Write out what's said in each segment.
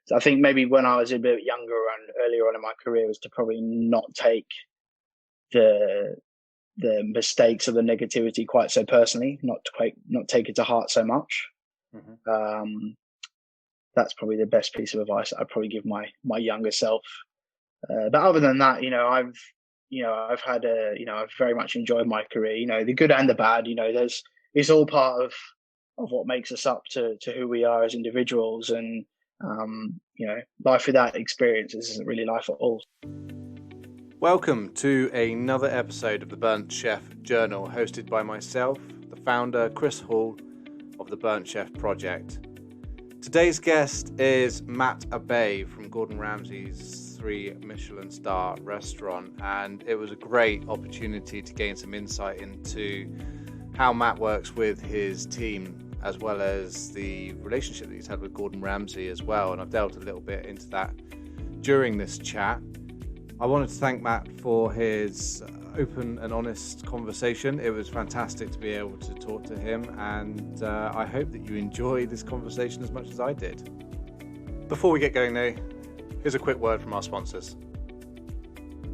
So I think maybe when I was a bit younger and earlier on in my career was to probably not take the mistakes or the negativity quite so personally, not take it to heart so much. Mm-hmm. That's probably the best piece of advice I'd probably give my younger self. But other than that, I've had I've very much enjoyed my career. The good and the bad. It's all part of what makes us up to who we are as individuals, and life without experiences isn't really life at all. Welcome to another episode of the Burnt Chef Journal, hosted by myself, the founder, Chris Hall, of the Burnt Chef Project. Today's guest is Matt Abé from Gordon Ramsay's 3 Michelin star restaurant, and it was a great opportunity to gain some insight into how Matt works with his team, as well as the relationship that he's had with Gordon Ramsay as well, and I've delved a little bit into that during this chat. I wanted to thank Matt for his open and honest conversation. It was fantastic to be able to talk to him, and I hope that you enjoy this conversation as much as I did. Before we get going though, here's a quick word from our sponsors.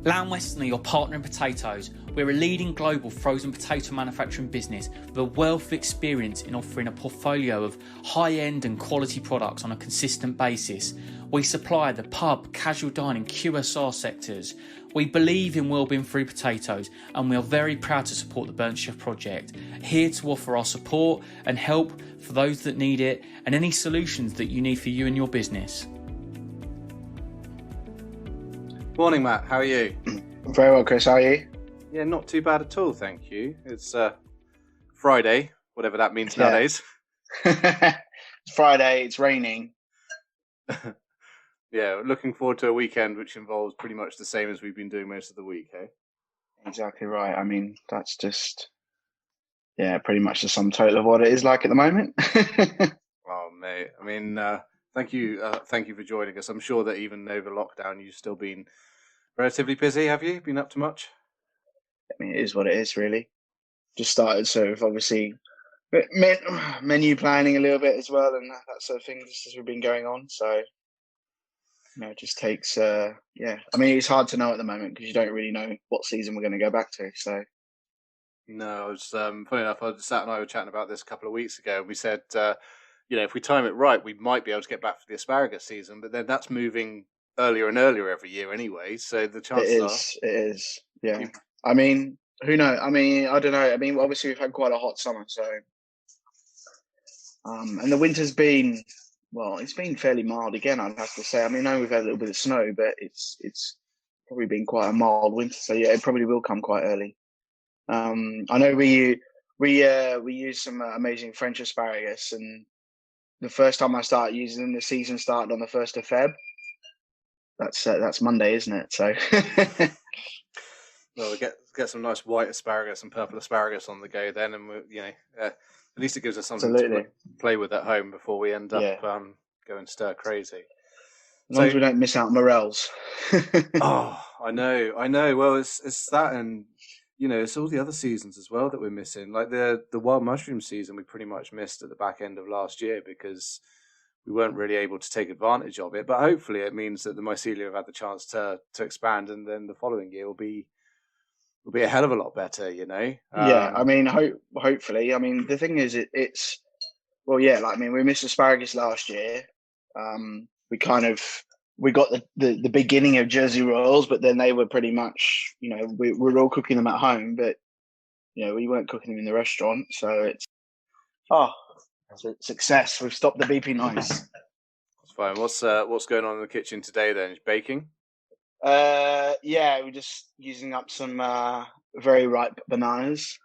Lamb Weston are your partner in potatoes. We're a leading global frozen potato manufacturing business with a wealth of experience in offering a portfolio of high-end and quality products on a consistent basis. We supply the pub, casual dining, QSR sectors. We believe in wellbeing through potatoes, and we are very proud to support the Burnt Chef Project, here to offer our support and help for those that need it, and any solutions that you need for you and your business. Morning, Matt. How are you? Very well, Chris. How are you? Yeah, not too bad at all, thank you. It's Friday, whatever that means nowadays. It's Friday. It's raining. Yeah, looking forward to a weekend which involves pretty much the same as we've been doing most of the week, eh? Exactly right. I mean, that's just, pretty much the sum total of what it is like at the moment. Oh, mate. I mean, thank you for joining us. I'm sure that even over lockdown, you've still been relatively busy, have you? Been up to much? I mean, it is what it is, really. Just started, so obviously menu planning a little bit as well, and that sort of thing, just as we've been going on. So, it just takes, I mean, it's hard to know at the moment because you don't really know what season we're going to go back to. So, no, I was funny enough. Sat and I were chatting about this a couple of weeks ago. We said, if we time it right, we might be able to get back for the asparagus season, but then that's moving earlier and earlier every year anyway. So the chances it is, yeah. I mean, who knows? I mean, I don't know. I mean, obviously we've had quite a hot summer, so and the winter's been, well, it's been fairly mild again, I'd have to say. I mean, I know we've had a little bit of snow, but it's probably been quite a mild winter, so yeah, it probably will come quite early. I know we use some amazing French asparagus, and the first time I started using them, the season started on the 1st of Feb. That's Monday, isn't it? So, well, we get some nice white asparagus and purple asparagus on the go then, and at least it gives us something to play with at home before we end up going stir crazy. As long as we don't miss out morels. Oh, I know. Well, it's that, and it's all the other seasons as well that we're missing. Like the wild mushroom season, we pretty much missed at the back end of last year because we weren't really able to take advantage of it. But hopefully, it means that the mycelia have had the chance to expand, and then the following year will be a hell of a lot better. Yeah, I mean, hopefully. I mean, the thing is, it's well, yeah. Like, I mean, we missed asparagus last year. We got the beginning of Jersey Royals, but then they were pretty much, we were all cooking them at home, but we weren't cooking them in the restaurant. So it's a success. We've stopped the beeping noise. That's fine. What's going on in the kitchen today then? Is baking? We're just using up some very ripe bananas.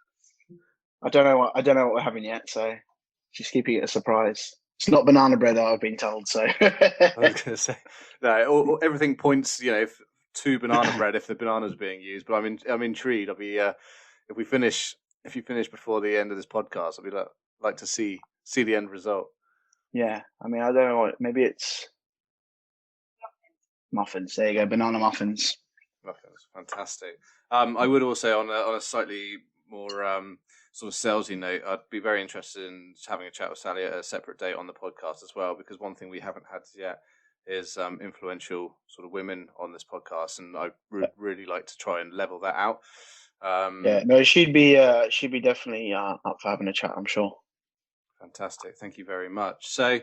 I don't know what we're having yet, so just keeping it a surprise. It's not banana bread, I've been told. So I was going to say, no, everything points, to banana bread if the banana's being used. But I'm intrigued. I'll be if you finish before the end of this podcast, I'll be like to see the end result. Yeah, I mean, I don't know what. Maybe it's muffins. There you go, banana muffins. Muffins, fantastic. I would also, on a slightly more sort of salesy note, I'd be very interested in having a chat with Sally at a separate date on the podcast as well, because one thing we haven't had yet influential sort of women on this podcast, and I really like to try and level that out. Yeah, no, she'd be definitely up for having a chat, I'm sure. Fantastic, thank you very much. So,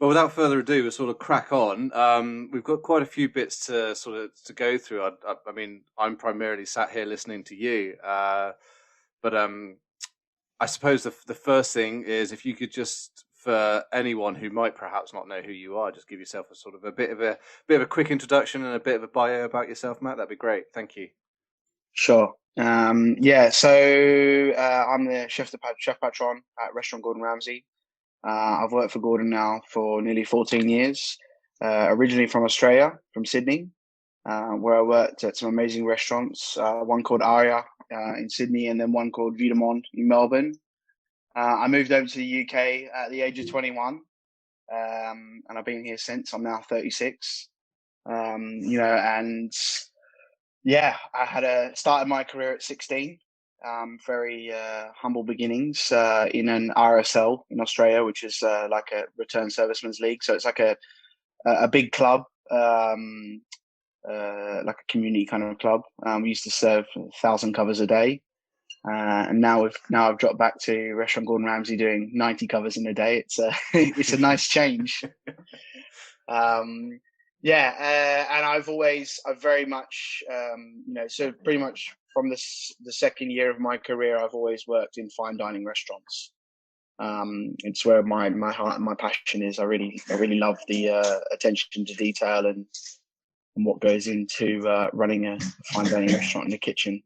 well, without further ado, we'll sort of crack on. We've got quite a few bits to to go through. I mean, I'm primarily sat here listening to you, but I suppose the first thing is if you could just, for anyone who might perhaps not know who you are, just give yourself a sort of a bit of a quick introduction and a bit of a bio about yourself, Matt. That'd be great. Thank you. Sure. So I'm the Chef Patron at Restaurant Gordon Ramsey. I've worked for Gordon now for nearly 14 years, originally from Australia, from Sydney, where I worked at some amazing restaurants, one called Aria in Sydney and then one called Vue de Monde in Melbourne. I moved over to the UK at the age of 21, and I've been here since. I'm now 36, and yeah, I started my career at 16. Very humble beginnings in an RSL in Australia, which is like a return servicemen's league. So it's like a big club, like a community kind of club. We used to serve 1,000 covers a day, and now I've dropped back to Restaurant Gordon Ramsay doing 90 covers in a day. It's it's a nice change. And I've very much, so pretty much from the second year of my career, I've always worked in fine dining restaurants. It's where my heart and my passion is. I really love the attention to detail and what goes into running a fine dining restaurant in the kitchen.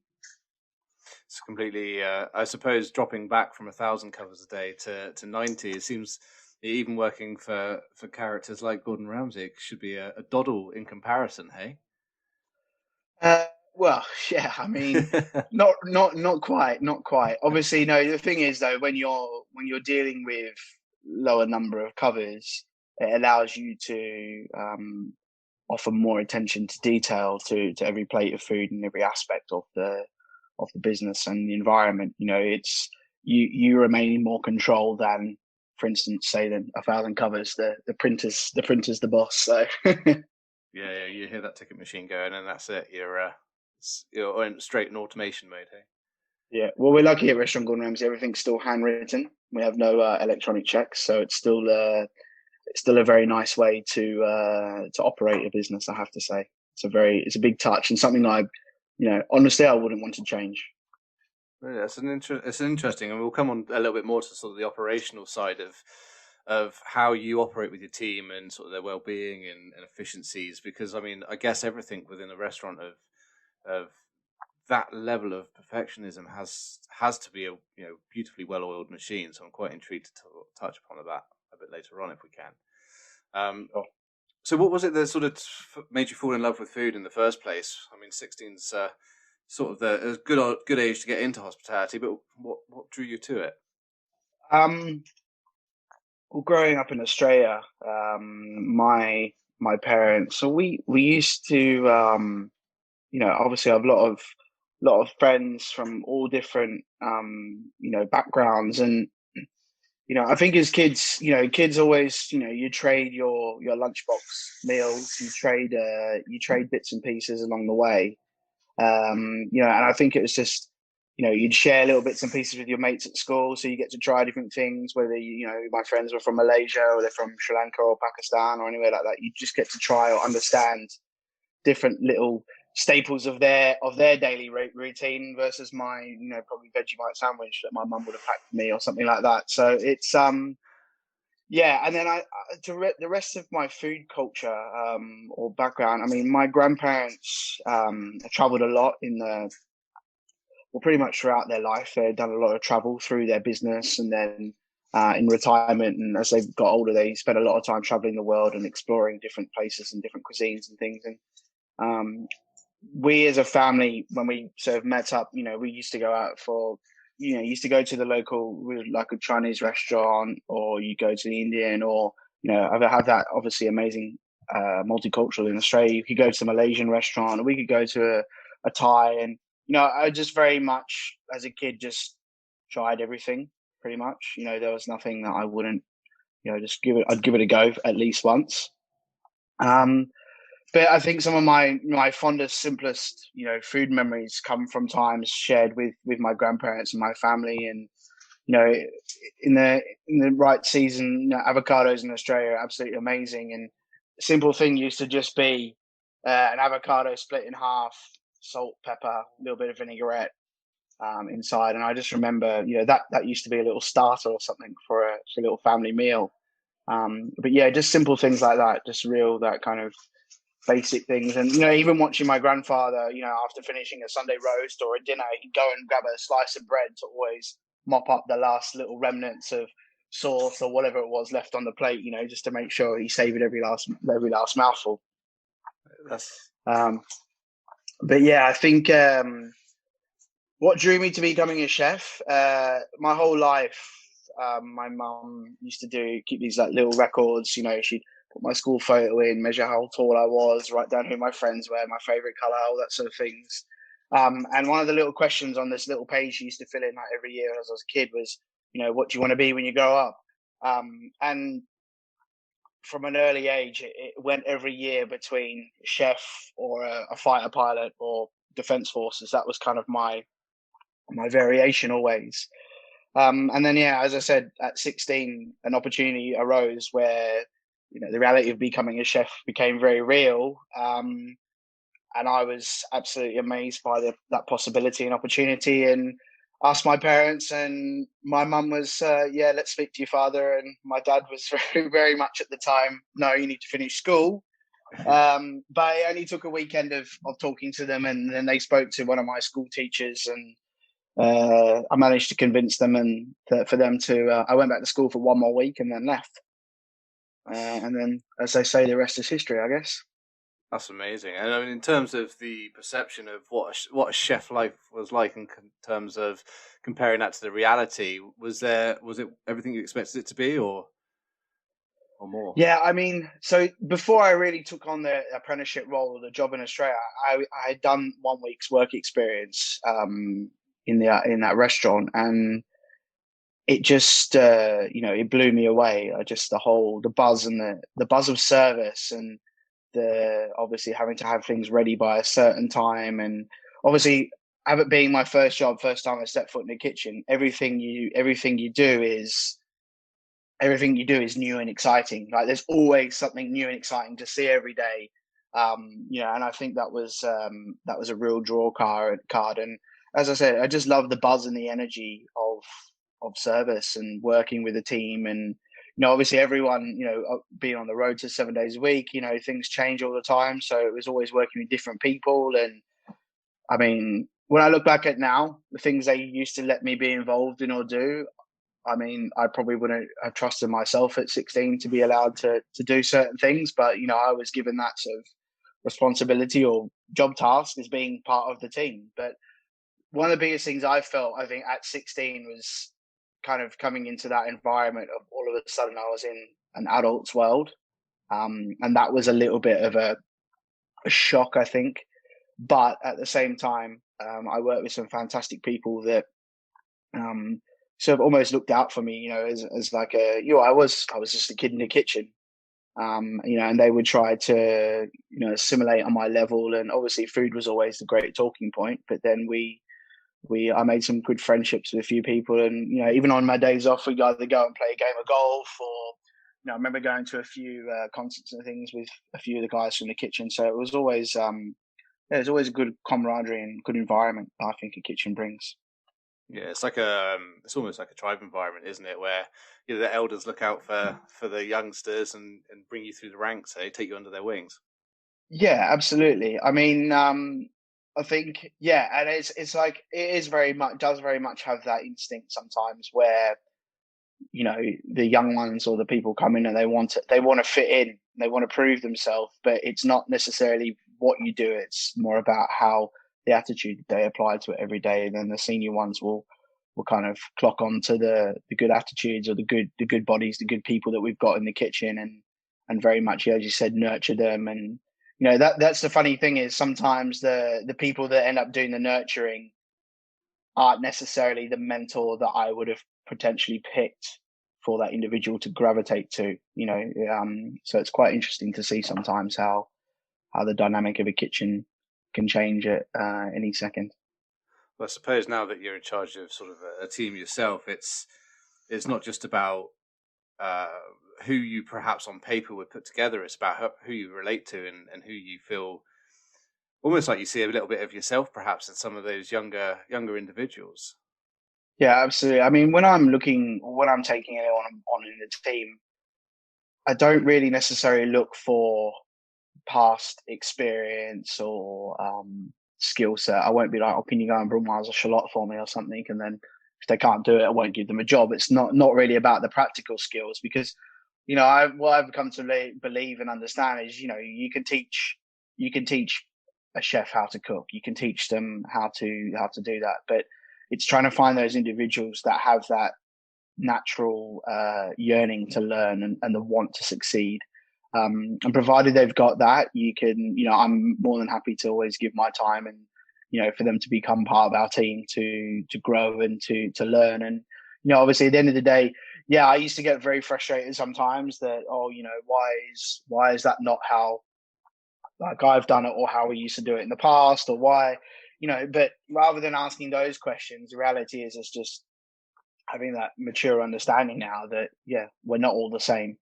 It's completely, I suppose, dropping back from 1,000 covers a day to 90. It seems, even working for characters like Gordon Ramsay, it should be a doddle in comparison, hey? Well, yeah, I mean, not quite. Obviously, no. The thing is, though, when you're dealing with lower number of covers, it allows you to offer more attention to detail to every plate of food and every aspect of the business and the environment. It's you remain in more control than, for instance, say than 1,000 covers. The printer's the boss. So yeah, you hear that ticket machine going, and that's it. You're in straight in automation mode, hey? Yeah, well, we're lucky at Restaurant Gordon Ramsay. Everything's still handwritten. We have no electronic checks, so it's still a very nice way to operate a business. I have to say, it's a big touch and something honestly, I wouldn't want to change. Yeah, it's interesting, and we'll come on a little bit more to sort of the operational side of how you operate with your team and sort of their well-being and efficiencies. Because I mean, I guess everything within a restaurant of that level of perfectionism has to be a beautifully well-oiled machine. So I'm quite intrigued to touch upon that a bit later on if we can. So what was it that sort of made you fall in love with food in the first place? I mean, 16's sort of a good age to get into hospitality, but what drew you to it? Well, growing up in Australia, my parents, so we used to, obviously I have a lot of friends from all different, backgrounds. And, I think as kids, kids always, you trade your lunchbox meals, you trade bits and pieces along the way. And I think it was just, you'd share little bits and pieces with your mates at school. So you get to try different things, whether, my friends were from Malaysia or they're from Sri Lanka or Pakistan or anywhere like that. You just get to try or understand different little staples of their daily routine versus my, probably Vegemite sandwich that my mum would have packed for me or something like that. So it's, yeah, and then the rest of my food culture or background. I mean, my grandparents travelled a lot pretty much throughout their life. They'd done a lot of travel through their business, and then in retirement, and as they got older, they spent a lot of time traveling the world and exploring different places and different cuisines and things. And we, as a family, when we sort of met up, we used to go out for. Used to go to the local, like a Chinese restaurant, or you go to the Indian, or, I have that obviously amazing multicultural in Australia. You could go to a Malaysian restaurant, or we could go to a Thai. And, I just very much, as a kid, just tried everything pretty much. There was nothing that I wouldn't, I'd give it a go at least once. But I think some of my fondest, simplest, food memories come from times shared with my grandparents and my family. And in the right season, avocados in Australia are absolutely amazing. And a simple thing used to just be an avocado split in half, salt, pepper, a little bit of vinaigrette inside. And I just remember, that used to be a little starter or something for a little family meal. But yeah, just simple things like that, just real, that kind of basic things. And even watching my grandfather, after finishing a Sunday roast or a dinner, he'd go and grab a slice of bread to always mop up the last little remnants of sauce or whatever it was left on the plate, just to make sure he savored every last mouthful. That's But yeah, I think what drew me to becoming a chef, my whole life, my mum used to keep these like little records. She'd put my school photo in, measure how tall I was, write down who my friends were, my favorite color, all that sort of things. And one of the little questions on this little page she used to fill in like every year as I was a kid was, what do you want to be when you grow up? And from an early age, it went every year between chef or a fighter pilot or defense forces. That was kind of my variation always. And then, yeah, as I said, at 16, an opportunity arose where, the reality of becoming a chef became very real. And I was absolutely amazed by that possibility and opportunity, and asked my parents, and my mum was, yeah, let's speak to your father. And my dad was very, very much at the time, no, you need to finish school. But it only took a weekend of talking to them, and then they spoke to one of my school teachers, and I managed to convince them for them to. I went back to school for one more week and then left. And then, as they say, the rest is history, I guess. That's amazing. And I mean, in terms of the perception of what a chef life was like, in terms of comparing that to the reality, was it everything you expected it to be, or more? Yeah, I mean, so before I really took on the apprenticeship role or the job in Australia, I had done 1 week's work experience in that restaurant, and it just it blew me away. Just the buzz and the buzz of service, and the obviously having to have things ready by a certain time, and obviously have it being my first job, first time I stepped foot in the kitchen. Everything you do is new and exciting. Like there's always something new and exciting to see every day. And I think that was a real draw card. And as I said, I just love the buzz and the energy of service and working with a team. And obviously everyone, being on the road to 7 days a week, things change all the time. So it was always working with different people. And I mean, when I look back at now, the things they used to let me be involved in or do, I mean, I probably wouldn't have trusted myself at 16 to be allowed to do certain things. But, I was given that sort of responsibility or job task as being part of the team. But one of the biggest things I felt, I think, at 16 was kind of coming into that environment of all of a sudden I was in an adult's world. And that was a little bit of a shock, I think. But at the same time, I worked with some fantastic people that sort of almost looked out for me, as like I was just a kid in the kitchen, and they would try to, assimilate on my level. And obviously food was always the great talking point, but then I made some good friendships with a few people. And, even on my days off, we'd either go and play a game of golf, or, I remember going to a few concerts and things with a few of the guys from the kitchen. So it was always, there's always a good camaraderie and good environment I think a kitchen brings. Yeah, it's like it's almost like a tribe environment, isn't it? Where the elders look out for the youngsters and bring you through the ranks. They take you under their wings. Yeah, absolutely. I mean, I think, yeah, and it's like does very much have that instinct sometimes where the young ones or the people come in and they want to fit in, they want to prove themselves, but it's not necessarily what you do. It's more about how the attitude they apply to it every day. And then the senior ones will kind of clock on to the good attitudes or the good bodies, the good people that we've got in the kitchen, and very much, as you said, nurture them. And that's the funny thing is sometimes the people that end up doing the nurturing aren't necessarily the mentor that I would have potentially picked for that individual to gravitate to, so it's quite interesting to see sometimes how the dynamic of a kitchen can change at any second. Well, I suppose now that you're in charge of sort of a team yourself, it's not just about who you perhaps on paper would put together. It's about who you relate to and who you feel almost like you see a little bit of yourself perhaps in some of those younger individuals. Yeah, absolutely. I mean, when I'm taking anyone on in the team, I don't really necessarily look for past experience or skill set. I won't be like, oh, can you go and brewmeister a shallot for me or something? And then if they can't do it, I won't give them a job. It's not really about the practical skills, because, what I've come to believe and understand is, you can teach a chef how to cook. You can teach them how to do that. But it's trying to find those individuals that have that natural yearning to learn and the want to succeed. And provided they've got that, you can, I'm more than happy to always give my time and, for them to become part of our team, to grow and to learn. And, obviously at the end of the day, yeah, I used to get very frustrated sometimes that, why is that not how like I've done it, or how we used to do it in the past, or why, but rather than asking those questions, the reality is it's just having that mature understanding now that, yeah, we're not all the same.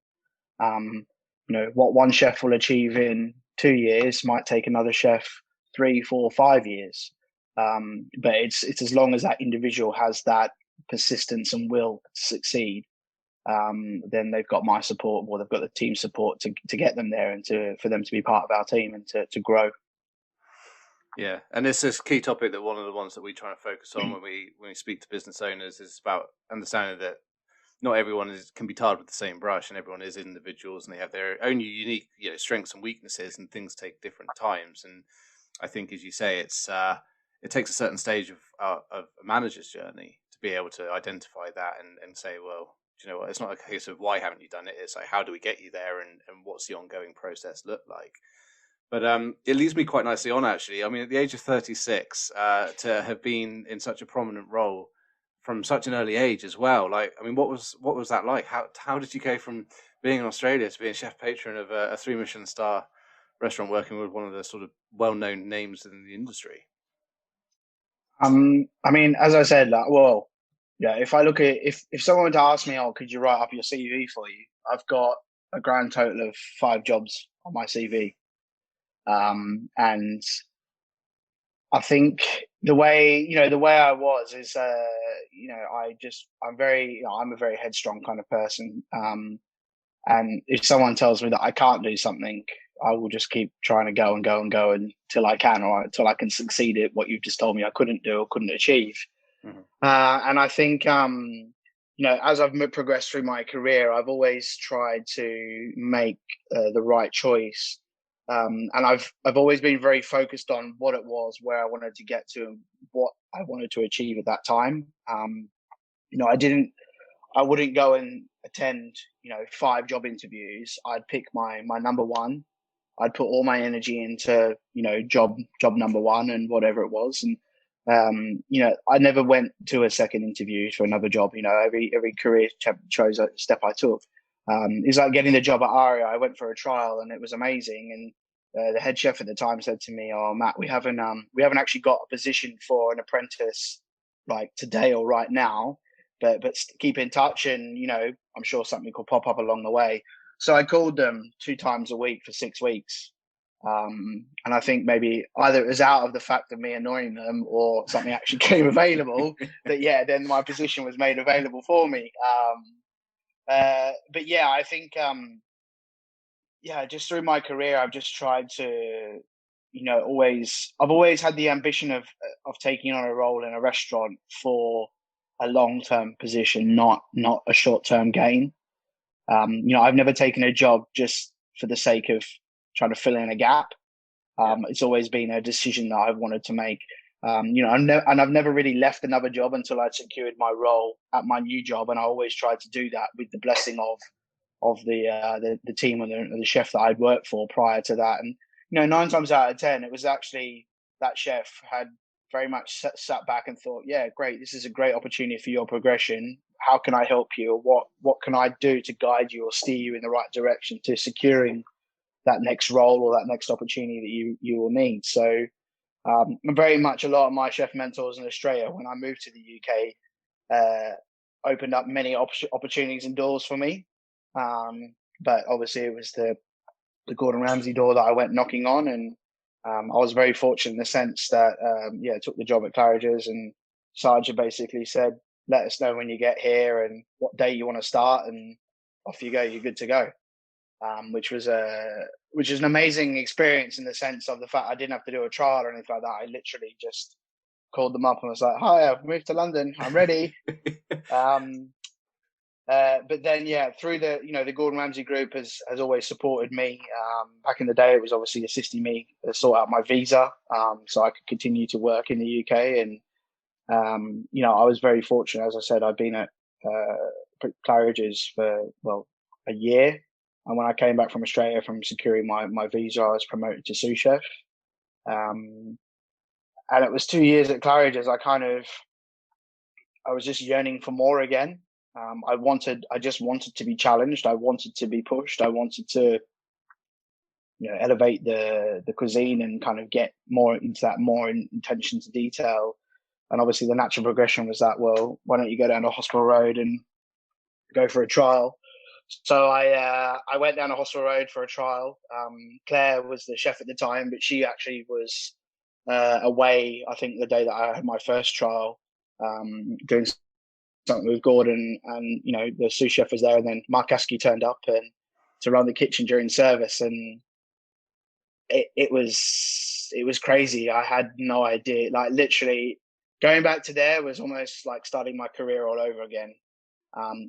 What one chef will achieve in 2 years might take another chef 3, 4, 5 years. But it's as long as that individual has that persistence and will to succeed, then they've got my support, or they've got the team support to get them there and for them to be part of our team and to grow. Yeah, and it's this key topic that one of the ones that we try to focus on when we speak to business owners is about understanding that not everyone can be tarred with the same brush, and everyone is individuals and they have their own unique strengths and weaknesses, and things take different times. And I think, as you say, it takes a certain stage of a manager's journey to be able to identify that and say, well, do you know what? It's not a case of why haven't you done it. It's like, how do we get you there, and what's the ongoing process look like? But it leads me quite nicely on, actually. I mean, at the age of 36, to have been in such a prominent role from such an early age as well. Like, I mean, what was that like? How did you go from being in Australia to being chef patron of a 3 Michelin star restaurant, working with one of the sort of well-known names in the industry? I mean, as I said, if I look at if someone were to ask me, oh, could you write up your CV for you? I've got a grand total of 5 jobs on my CV. And I think the way I was is, I'm a very headstrong kind of person. And if someone tells me that I can't do something, I will just keep trying to go and go and go until I can, or until I can succeed at what you've just told me I couldn't do or couldn't achieve. Mm-hmm. And I think, as I've progressed through my career, I've always tried to make the right choice. And I've always been very focused on what it was, where I wanted to get to, and what I wanted to achieve at that time. I wouldn't go and attend, 5 job interviews. I'd pick my number one. I'd put all my energy into, job number one and whatever it was. And, I never went to a second interview for another job. Every career step I took. It's like getting the job at Aria. I went for a trial and it was amazing. And the head chef at the time said to me, "Oh, Matt, we haven't actually got a position for an apprentice like today or right now, but keep in touch, and I'm sure something will pop up along the way." So I called them 2 times a week for 6 weeks. And I think maybe either it was out of the fact of me annoying them, or something actually came available that, then my position was made available for me. But yeah, I think, just through my career, I've just tried to, I've always had the ambition of taking on a role in a restaurant for a long-term position, not a short-term gain. I've never taken a job just for the sake of trying to fill in a gap. It's always been a decision that I've wanted to make. And I've never really left another job until I'd secured my role at my new job, and I always tried to do that with the blessing of the team and the chef that I'd worked for prior to that. And 9 times out of 10, it was actually that chef had very much sat back and thought, "Yeah, great, this is a great opportunity for your progression. how can I help you, or what can I do to guide you or steer you in the right direction to securing that next role or that next opportunity that you will need. So very much a lot of my chef mentors in Australia, when I moved to the UK, opened up many opportunities and doors for me. But obviously it was the Gordon Ramsay door that I went knocking on, and I was very fortunate in the sense that I took the job at Claridge's, and Sarja basically said, let us know when you get here and what day you want to start, and off you go, you're good to go. Which was an amazing experience in the sense of the fact I didn't have to do a trial or anything like that. I literally just called them up and was like, hi, I've moved to London, I'm ready. But then, through the Gordon Ramsay group has always supported me. Back in the day, it was obviously assisting me to sort out my visa, so I could continue to work in the UK. And, I was very fortunate. As I said, I've been at Claridge's for, a year. And when I came back from Australia from securing my visa, I was promoted to sous chef. And it was 2 years at Claridge's. I was just yearning for more again. I just wanted to be challenged. I wanted to be pushed. I wanted to, elevate the cuisine and kind of get more into that, more attention to detail. And obviously the natural progression was that, well, why don't you go down to Hospital Road and go for a trial? So I went down to Hospital Road for a trial. Claire was the chef at the time, but she actually was away, I think, the day that I had my first trial, doing something with Gordon, and the sous chef was there, and then Mark Askey turned up and to run the kitchen during service, and it was crazy. I had no idea. Like, literally going back to there was almost like starting my career all over again.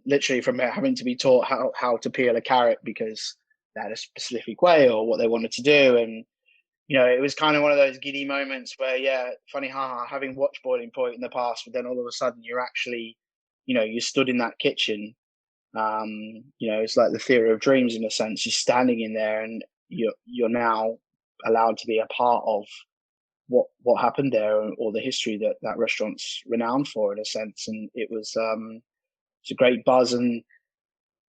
Literally from having to be taught how to peel a carrot because they had a specific way or what they wanted to do. And, it was kind of one of those giddy moments where, funny, having watched Boiling Point in the past, but then all of a sudden you're actually, you stood in that kitchen. It's like the theater of dreams in a sense. You're standing in there and you're now allowed to be a part of what happened there, or the history that restaurant's renowned for, in a sense. And it was, it's a great buzz, and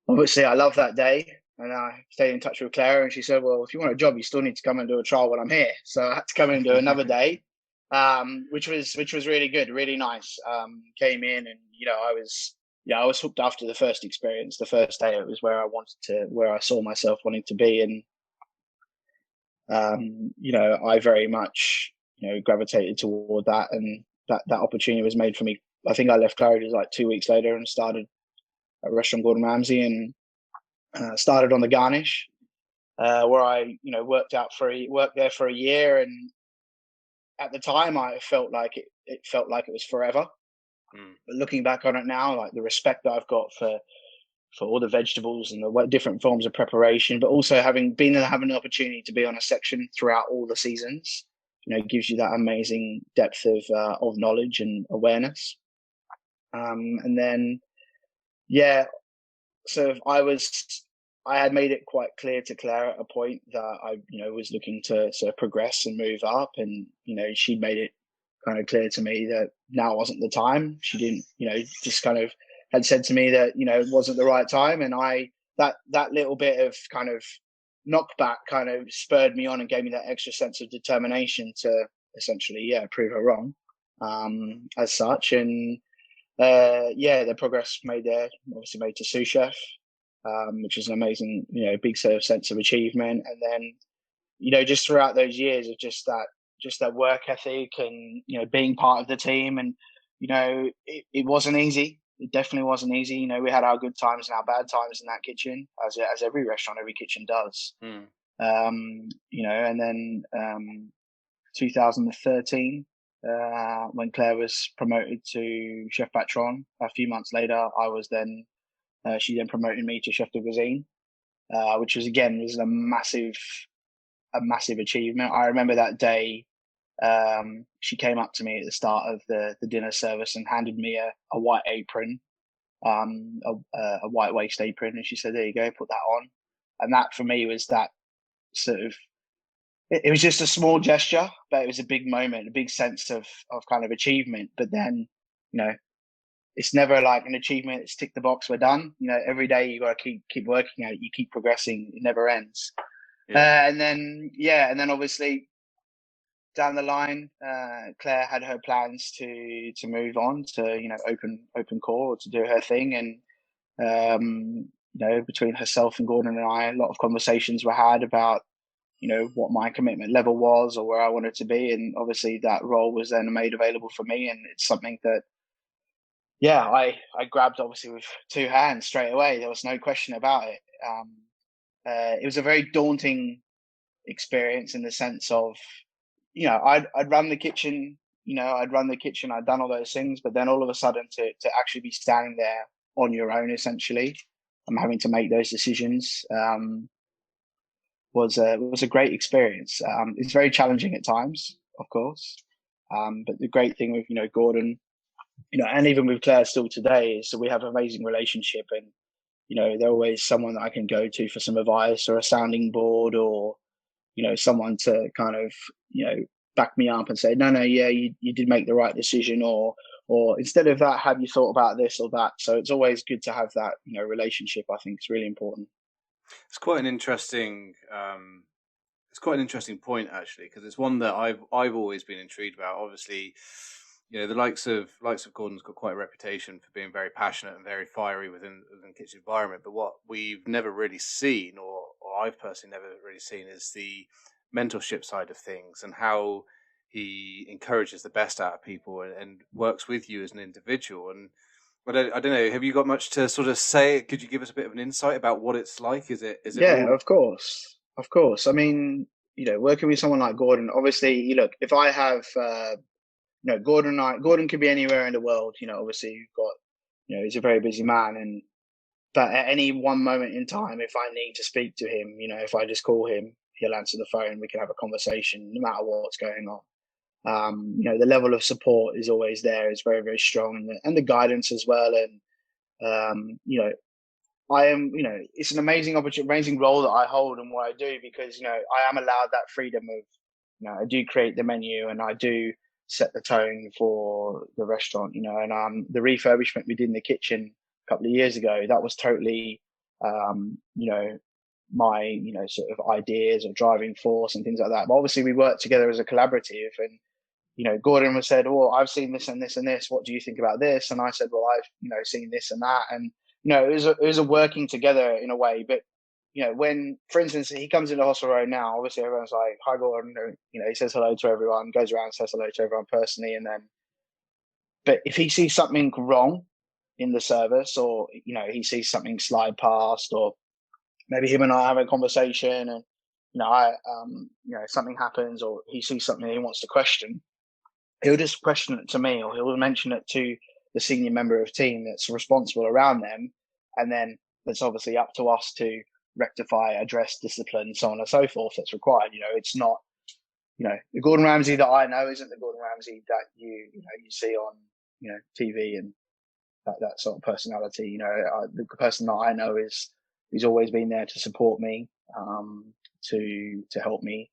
obviously I love that day, and I stayed in touch with Clara, and she said, well, if you want a job, you still need to come and do a trial when I'm here. So I had to come in and do another day, which was really good, really nice. Came in, and I was hooked after the first experience. The first day, it was where I saw myself wanting to be. And I very much gravitated toward that, and that opportunity was made for me. I think I left Claridge's like 2 weeks later and started at Restaurant Gordon Ramsay, and started on the garnish, where I worked there for a year. And at the time I felt like it felt like it was forever. But looking back on it now, like the respect that I've got for all the vegetables and the different forms of preparation, but also having an opportunity to be on a section throughout all the seasons, gives you that amazing depth of knowledge and awareness. And then, so I had made it quite clear to Claire at a point that I, was looking to sort of progress and move up. And, she made it kind of clear to me that now wasn't the time. She didn't, just kind of had said to me that, it wasn't the right time. And that little bit of kind of knockback kind of spurred me on and gave me that extra sense of determination to essentially, prove her wrong, as such. And, the progress made there, obviously made to sous chef, which is an amazing, big sense of achievement. And then, just throughout those years of just that work ethic and, being part of the team. And, it wasn't easy. It definitely wasn't easy. We had our good times and our bad times in that kitchen, as every restaurant, every kitchen does. And then 2013, when Claire was promoted to Chef Patron, a few months later, she then promoted me to Chef de Cuisine, which was a massive achievement. I remember that day. She came up to me at the start of the dinner service and handed me a white apron, a white waist apron, and she said, "There you go, put that on." And that for me was that sort of. It was just a small gesture, but it was a big moment, a big sense of kind of achievement. But then, it's never like an achievement. It's tick the box, we're done. You know, every day you got to keep working at it. You keep progressing. It never ends. Yeah. And then obviously down the line, Claire had her plans to move on to, you know, open core, to do her thing. And, you know, between herself and Gordon and I, a lot of conversations were had about, you know, what my commitment level was or where I wanted to be. And obviously that role was then made available for me. And it's something that, I grabbed obviously with two hands straight away. There was no question about it. It was a very daunting experience in the sense of, you know, I'd run the kitchen, I'd done all those things, but then all of a sudden to actually be standing there on your own, essentially, I'm having to make those decisions, was a great experience. It's very challenging at times, of course. But the great thing with, you know, Gordon, you know, and even with Claire still today is that we have an amazing relationship, and, you know, they're always someone that I can go to for some advice or a sounding board, or, you know, someone to kind of, you know, back me up and say, no, yeah, you did make the right decision, or instead of that, have you thought about this or that? So it's always good to have that, you know, relationship. I think it's really important. It's quite an interesting, point actually, because it's one that I've always been intrigued about. Obviously, you know, the likes of Gordon's got quite a reputation for being very passionate and very fiery within the kitchen environment. But what we've never really seen, or I've personally never really seen, is the mentorship side of things and how he encourages the best out of people and works with you as an individual. And I don't know, have you got much to sort of say? Could you give us a bit of an insight about what it's like? Is it? Yeah, of course. I mean, you know, working with someone like Gordon, obviously, you look, if I have, you know, Gordon could be anywhere in the world. You know, obviously you've got, you know, he's a very busy man, but at any one moment in time, if I need to speak to him, you know, if I just call him, he'll answer the phone. We can have a conversation, no matter what's going on. You know, the level of support is always there. It's very, very strong, and the guidance as well. And you know, you know, it's an amazing opportunity, amazing role that I hold and what I do, because, you know, I am allowed that freedom of, you know, I do create the menu and I do set the tone for the restaurant, you know, and the refurbishment we did in the kitchen a couple of years ago, that was totally, you know, my, you know, sort of ideas or driving force and things like that. But obviously we worked together as a collaborative, and, you know, Gordon was said, "Oh, I've seen this and this and this. What do you think about this?" And I said, "Well, I've, you know, seen this and that." And, you know, it was a working together in a way. But, you know, when, for instance, he comes into Hostel Road now, obviously everyone's like, "Hi, Gordon." You know, he says hello to everyone, goes around, says hello to everyone personally. And then, but if he sees something wrong in the service, or, you know, he sees something slide past, or maybe him and I have a conversation and, you know, you know, something happens, or he sees something he wants to question, he'll just question it to me, or he'll mention it to the senior member of team that's responsible around them. And then it's obviously up to us to rectify, address, discipline, so on and so forth that's required. You know, it's not, you know, the Gordon Ramsay that I know isn't the Gordon Ramsay that you see on, you know, TV, and that sort of personality. You know, the person that I know he's always been there to support me, to help me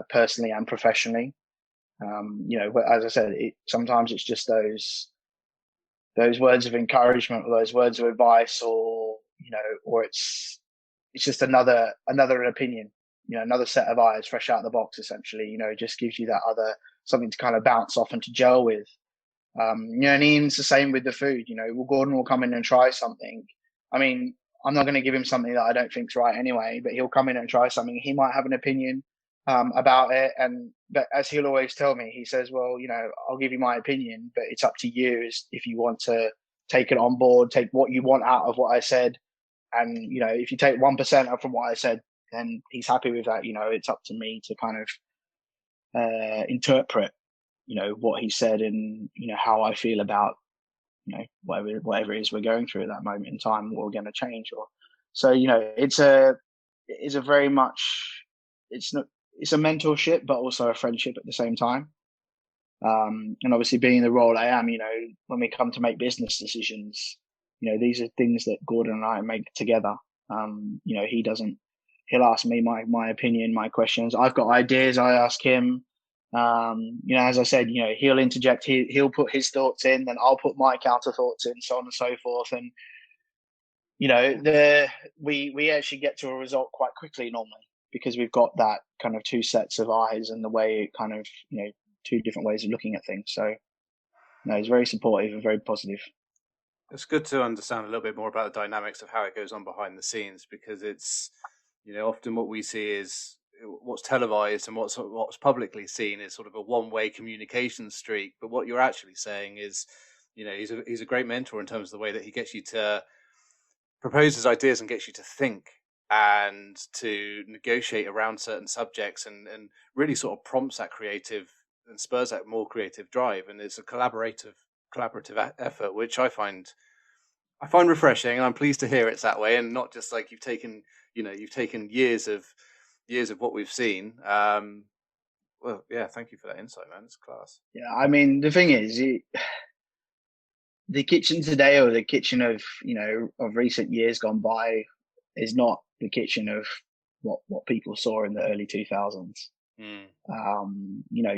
personally and professionally. You know, as I said, sometimes it's just those words of encouragement, or those words of advice, or, you know, or it's just another opinion, you know, another set of eyes, fresh out of the box, essentially. You know, it just gives you that other something to kind of bounce off and to gel with. You know, and Ian's the same with the food. You know, Gordon will come in and try something. I mean, I'm not going to give him something that I don't think's right anyway, but he'll come in and try something. He might have an opinion about it, but as he'll always tell me, he says, "Well, you know, I'll give you my opinion, but it's up to you if you want to take it on board, take what you want out of what I said, and, you know, if you take 1% from what I said, then he's happy with that. You know, it's up to me to kind of interpret, you know, what he said, and, you know, how I feel about, you know, whatever it is we're going through at that moment in time, what we're going to change." Or so, you know, it's a very much, it's a mentorship, but also a friendship at the same time. And obviously, being the role I am, you know, when we come to make business decisions, you know, these are things that Gordon and I make together. You know, he'll ask me my opinion, my questions. I've got ideas, I ask him. As I said, he'll interject, he'll put his thoughts in, then I'll put my counter thoughts in, so on and so forth. And, we actually get to a result quite quickly normally because we've got that kind of two sets of eyes and the way it kind of, two different ways of looking at things. So, no, he's very supportive and very positive. It's good to understand a little bit more about the dynamics of how it goes on behind the scenes, because it's, often what we see is what's televised and what's publicly seen is sort of a one-way communication streak. But what you're actually saying is, he's a great mentor in terms of the way that he gets you to propose his ideas and gets you to think and to negotiate around certain subjects, and really sort of prompts that creative and spurs that more creative drive. And it's a collaborative effort, which I find refreshing, and I'm pleased to hear it's that way, and not just like you've taken years of what we've seen. Well, yeah, thank you for that insight, man. It's class. Yeah, I mean, the thing is, the kitchen today, or the kitchen of of recent years gone by, is not the kitchen of what people saw in the early 2000s.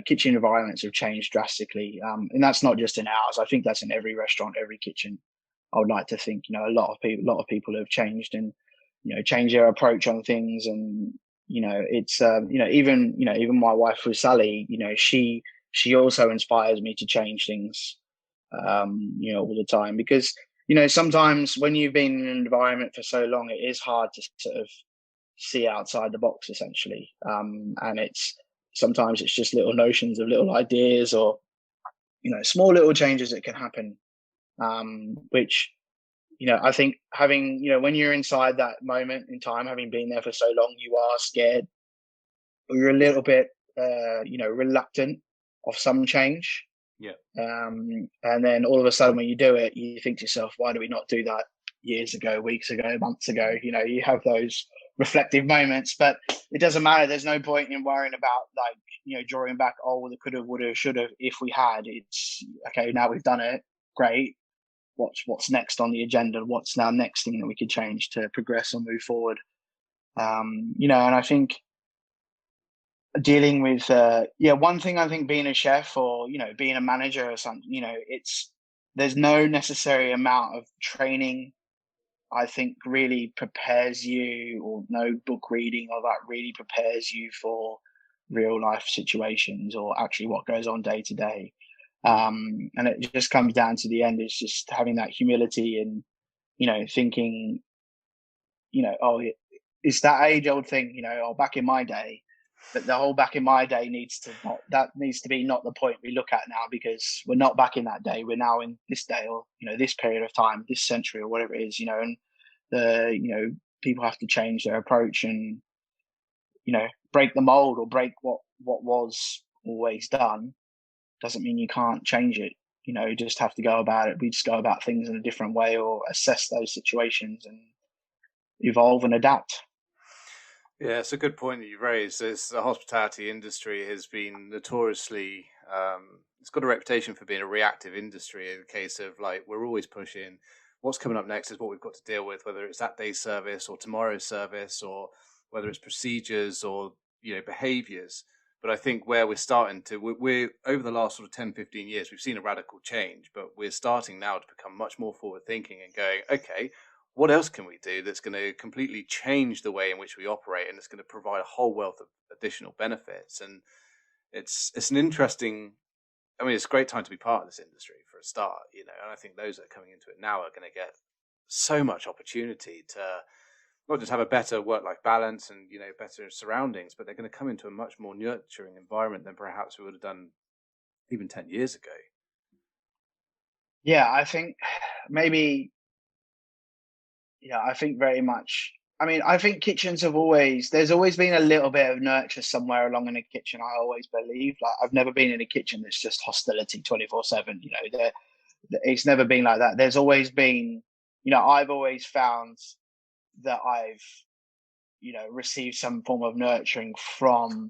Kitchen environments have changed drastically, and that's not just in ours. I think that's in every restaurant, every kitchen. I would like to think a lot of people have changed and changed their approach on things. And it's even my wife with Sally, she also inspires me to change things all the time, because sometimes when you've been in an environment for so long, it is hard to sort of see outside the box, essentially. And sometimes it's just little notions of little ideas, or small little changes that can happen, which I think having when you're inside that moment in time, having been there for so long, you are scared, or you're a little bit reluctant of some change. Yeah. And then all of a sudden when you do it, you think to yourself, why did we not do that years ago, weeks ago, months ago? You have those reflective moments, but it doesn't matter. There's no point in worrying about drawing back, oh, the could have, would have, should have. If we had, it's okay, now we've done it, great. What's next on the agenda? What's now next thing that we could change to progress and move forward? And I think dealing with one thing, I think being a chef, or being a manager or something, there's no necessary amount of training I think really prepares you, or no book reading or that really prepares you for real life situations, or actually what goes on day to day. And it just comes down to the end, is just having that humility and thinking it's that age old thing, back in my day. But the whole back in my day needs to be not the point we look at now, because we're not back in that day. We're now in this day, or this period of time, this century, or whatever it is. And people have to change their approach and break the mold, or break what was always done. Doesn't mean you can't change it. You just have to go about it. We just go about things in a different way, or assess those situations and evolve and adapt. Yeah, it's a good point that you raised. The hospitality industry has been notoriously, it's got a reputation for being a reactive industry, in the case of we're always pushing what's coming up next is what we've got to deal with, whether it's that day's service or tomorrow's service, or whether it's procedures or behaviors. But I think where we're starting to, we're over the last sort of 10, 15 years, we've seen a radical change, but we're starting now to become much more forward thinking and going, okay, what else can we do that's going to completely change the way in which we operate, and it's going to provide a whole wealth of additional benefits? And it's an interesting, it's a great time to be part of this industry for a start, and I think those that are coming into it now are going to get so much opportunity to not just have a better work-life balance and, better surroundings, but they're going to come into a much more nurturing environment than perhaps we would have done even 10 years ago. Yeah, I think maybe... Yeah, I think very much. I think kitchens there's always been a little bit of nurture somewhere along in a kitchen. I always believe, I've never been in a kitchen that's just hostility 24/7. It's never been like that. There's always been, I've always found that I've, received some form of nurturing from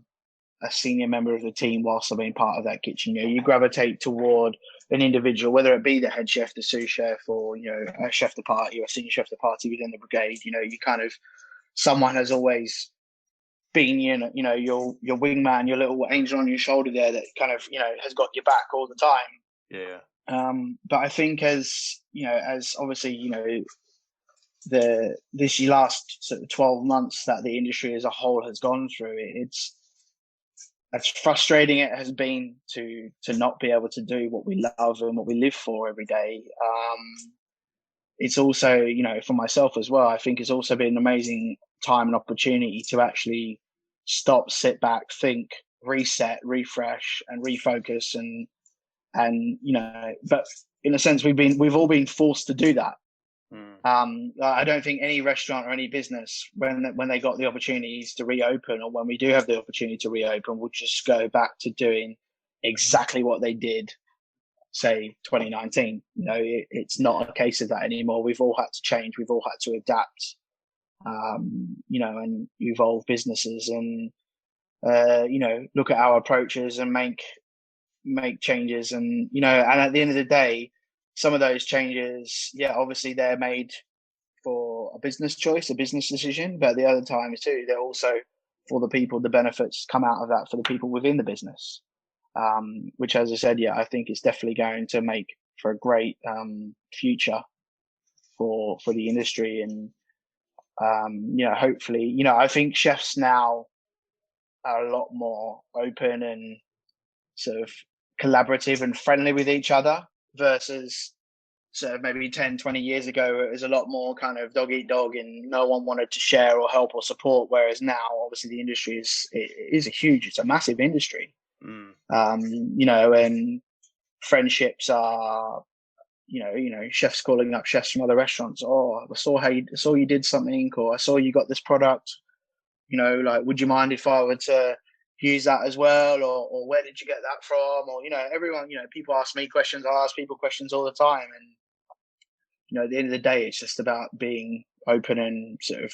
a senior member of the team whilst I've been part of that kitchen. You gravitate toward an individual, whether it be the head chef, the sous chef, or a chef de partie, or a senior chef de partie within the brigade. You kind of, someone has always being, your wingman, your little angel on your shoulder there that kind of, has got your back all the time. Yeah. But I think as obviously, this last sort of 12 months that the industry as a whole has gone through, it's as frustrating it has been to not be able to do what we love and what we live for every day. It's also, for myself as well, I think it's also been an amazing time and opportunity to actually stop, sit back, think, reset, refresh, and refocus, and but in a sense, we've all been forced to do that. I don't think any restaurant or any business, when they got the opportunities to reopen, or when we do have the opportunity to reopen, will just go back to doing exactly what they did, say 2019. It's not a case of that anymore. We've all had to change. We've all had to adapt, and evolve businesses, and look at our approaches and make changes. And and at the end of the day, some of those changes, obviously they're made for a business choice, a business decision, but the other times too, they're also for the people. The benefits come out of that for the people within the business, which, as I said, I think it's definitely going to make for a great future for the industry. And hopefully, I think chefs now are a lot more open and sort of collaborative and friendly with each other, versus sort of maybe 10, 20 years ago, it was a lot more kind of dog eat dog and no one wanted to share or help or support. Whereas now, obviously, the industry it's a massive industry. And friendships are, chefs calling up chefs from other restaurants. Oh, I saw you did something, or I saw you got this product, like, would you mind if I were to use that as well? Or where did you get that from? Or, everyone, people ask me questions. I ask people questions all the time. And, at the end of the day, it's just about being open and sort of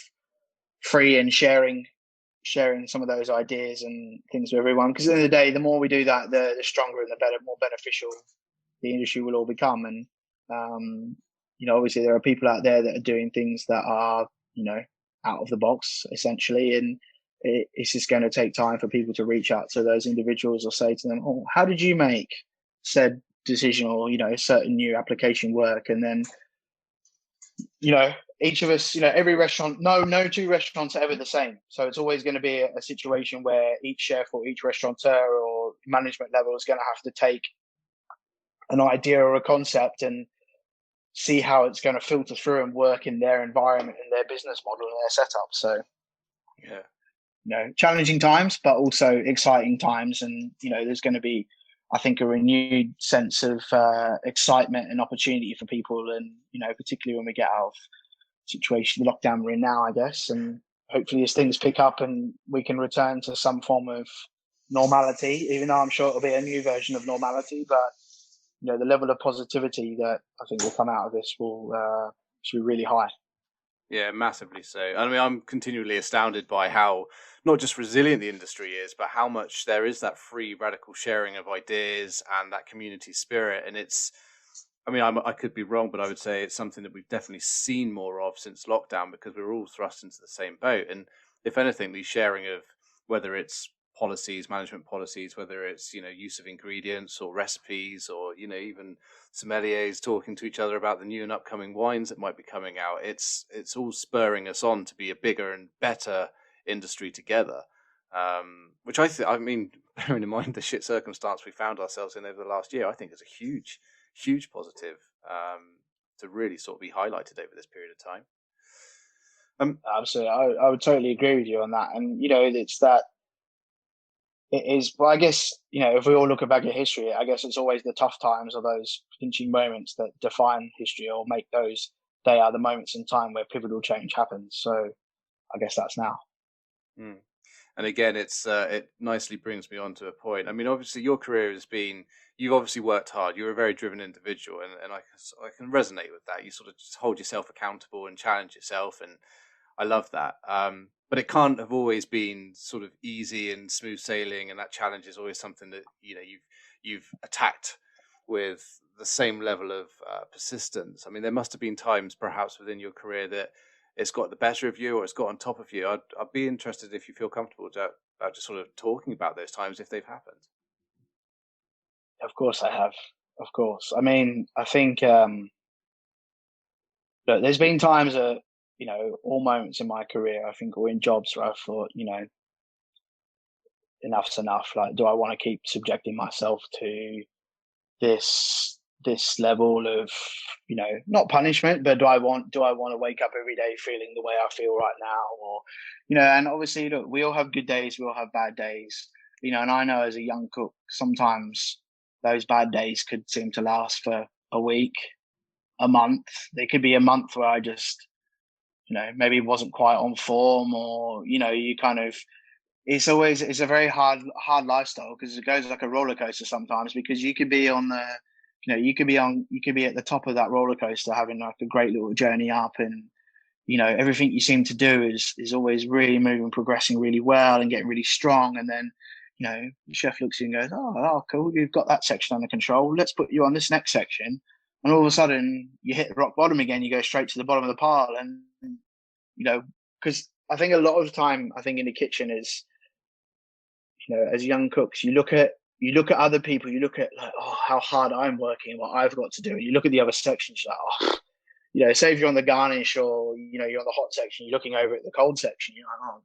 free and sharing some of those ideas and things with everyone. Because at the end of the day, the more we do that, the stronger and the better, more beneficial the industry will all become. And, obviously there are people out there that are doing things that are, out of the box, essentially. And it's just going to take time for people to reach out to those individuals or say to them, oh, how did you make said decision, or, certain new application work? And then, each of us, every restaurant, no two restaurants are ever the same. So it's always going to be a situation where each chef or each restaurateur or management level is going to have to take an idea or a concept and see how it's going to filter through and work in their environment and their business model and their setup. So, challenging times, but also exciting times. And, there's going to be, I think, a renewed sense of excitement and opportunity for people. And, particularly when we get out of the lockdown we're in now, I guess. And hopefully as things pick up and we can return to some form of normality, even though I'm sure it'll be a new version of normality. But, the level of positivity that I think will come out of this should be really high. Yeah, massively so. I mean, I'm continually astounded by how not just resilient the industry is, but how much there is that free, radical sharing of ideas and that community spirit. And I could be wrong, but I would say it's something that we've definitely seen more of since lockdown, because we're all thrust into the same boat. And if anything, the sharing of, whether it's policies, management policies, whether it's, use of ingredients or recipes, or, even sommeliers talking to each other about the new and upcoming wines that might be coming out, it's all spurring us on to be a bigger and better industry together. Which bearing in mind the shit circumstance we found ourselves in over the last year, I think is a huge positive to really sort of be highlighted over this period of time. Absolutely, I would totally agree with you on that. And it's that. It is, well, I guess, if we all look back at history, I guess it's always the tough times or those pinching moments that define history or make they are the moments in time where pivotal change happens. So I guess that's now. And again, it nicely brings me on to a point. I mean, obviously your career you've obviously worked hard. You're a very driven individual, and I can resonate with that. You sort of just hold yourself accountable and challenge yourself, and I love that. But it can't have always been sort of easy and smooth sailing, and that challenge is always something that you've attacked with the same level of persistence. I mean, there must have been times, perhaps within your career, that it's got the better of you or it's got on top of you. I'd be interested if you feel comfortable about just sort of talking about those times if they've happened. Of course I have. Of course. I mean, I think look, there's been times all moments in my career, I think, or in jobs where I thought, enough's enough. Like, do I want to keep subjecting myself to this level of, not punishment, but do I want to wake up every day feeling the way I feel right now? Or, and obviously, look, we all have good days, we all have bad days, and I know as a young cook, sometimes those bad days could seem to last for a week, a month. There could be a month where I just, maybe wasn't quite on form, or, you kind of, it's a very hard lifestyle, because it goes like a roller coaster sometimes, because you could be on the, you could be at the top of that roller coaster having like a great little journey up, and, everything you seem to do is always really moving, progressing really well and getting really strong. And then, the chef looks at you and goes, oh, cool, you've got that section under control. Let's put you on this next section. And all of a sudden you hit the rock bottom again. You go straight to the bottom of the pile. And, because I think a lot of the time, I think in the kitchen is, as young cooks, you look at other people, you look at like, oh, how hard I'm working, what I've got to do. And you look at the other sections, you're like, oh, say if you're on the garnish, or, you're on the hot section, you're looking over at the cold section, you're like, oh,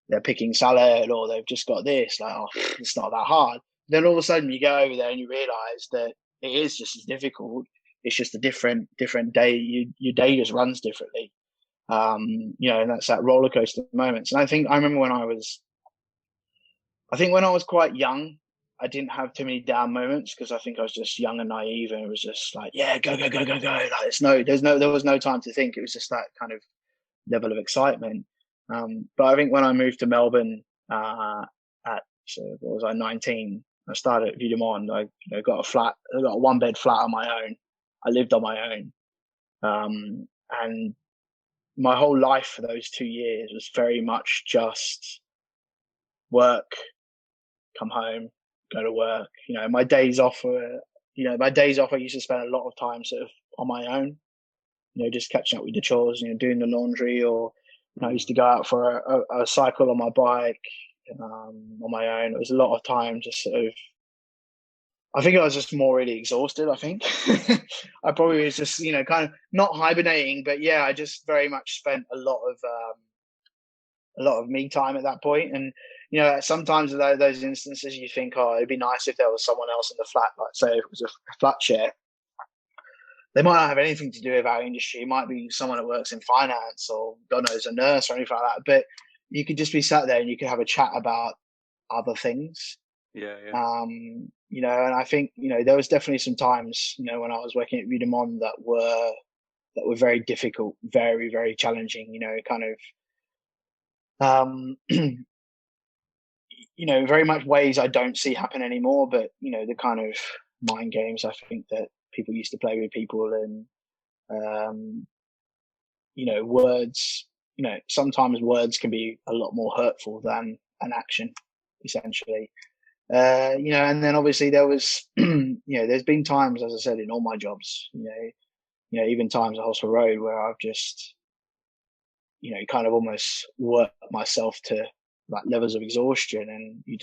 they're picking salad, or they've just got this, like, oh, it's not that hard. Then all of a sudden you go over there and you realize that it is just as difficult. It's just a different day. Your day just runs differently. And that's that roller coaster moments. And I remember when I was quite young, I didn't have too many down moments, because I think I was just young and naive, and it was just like, yeah, go. Like, there was no time to think. It was just that kind of level of excitement. But I think when I moved to Melbourne what was I, 19, I started at Vue de Monde. I got a 1-bed flat on my own. I lived on my own. And my whole life for those 2 years was very much just work, come home, go to work. My days off I used to spend a lot of time sort of on my own, just catching up with the chores, doing the laundry, or I used to go out for a cycle on my bike on my own. It was a lot of time just sort of, I think I was just more really exhausted. I think I probably was just, kind of not hibernating, but yeah, I just very much spent a lot of me time at that point. And, sometimes in those instances you think, oh, it'd be nice if there was someone else in the flat, like say if it was a flat share. They might not have anything to do with our industry. It might be someone that works in finance, or God knows, a nurse or anything like that. But you could just be sat there and you could have a chat about other things. Yeah. And I think, there was definitely some times, when I was working at Vue de Monde that were very difficult, very, very challenging, kind of, very much ways I don't see happen anymore. But, the kind of mind games, I think, that people used to play with people, and, words, sometimes words can be a lot more hurtful than an action, essentially. And then obviously there was, there's been times, as I said, in all my jobs, even times at Hospital Road, where I've just, kind of almost worked myself to like levels of exhaustion, and you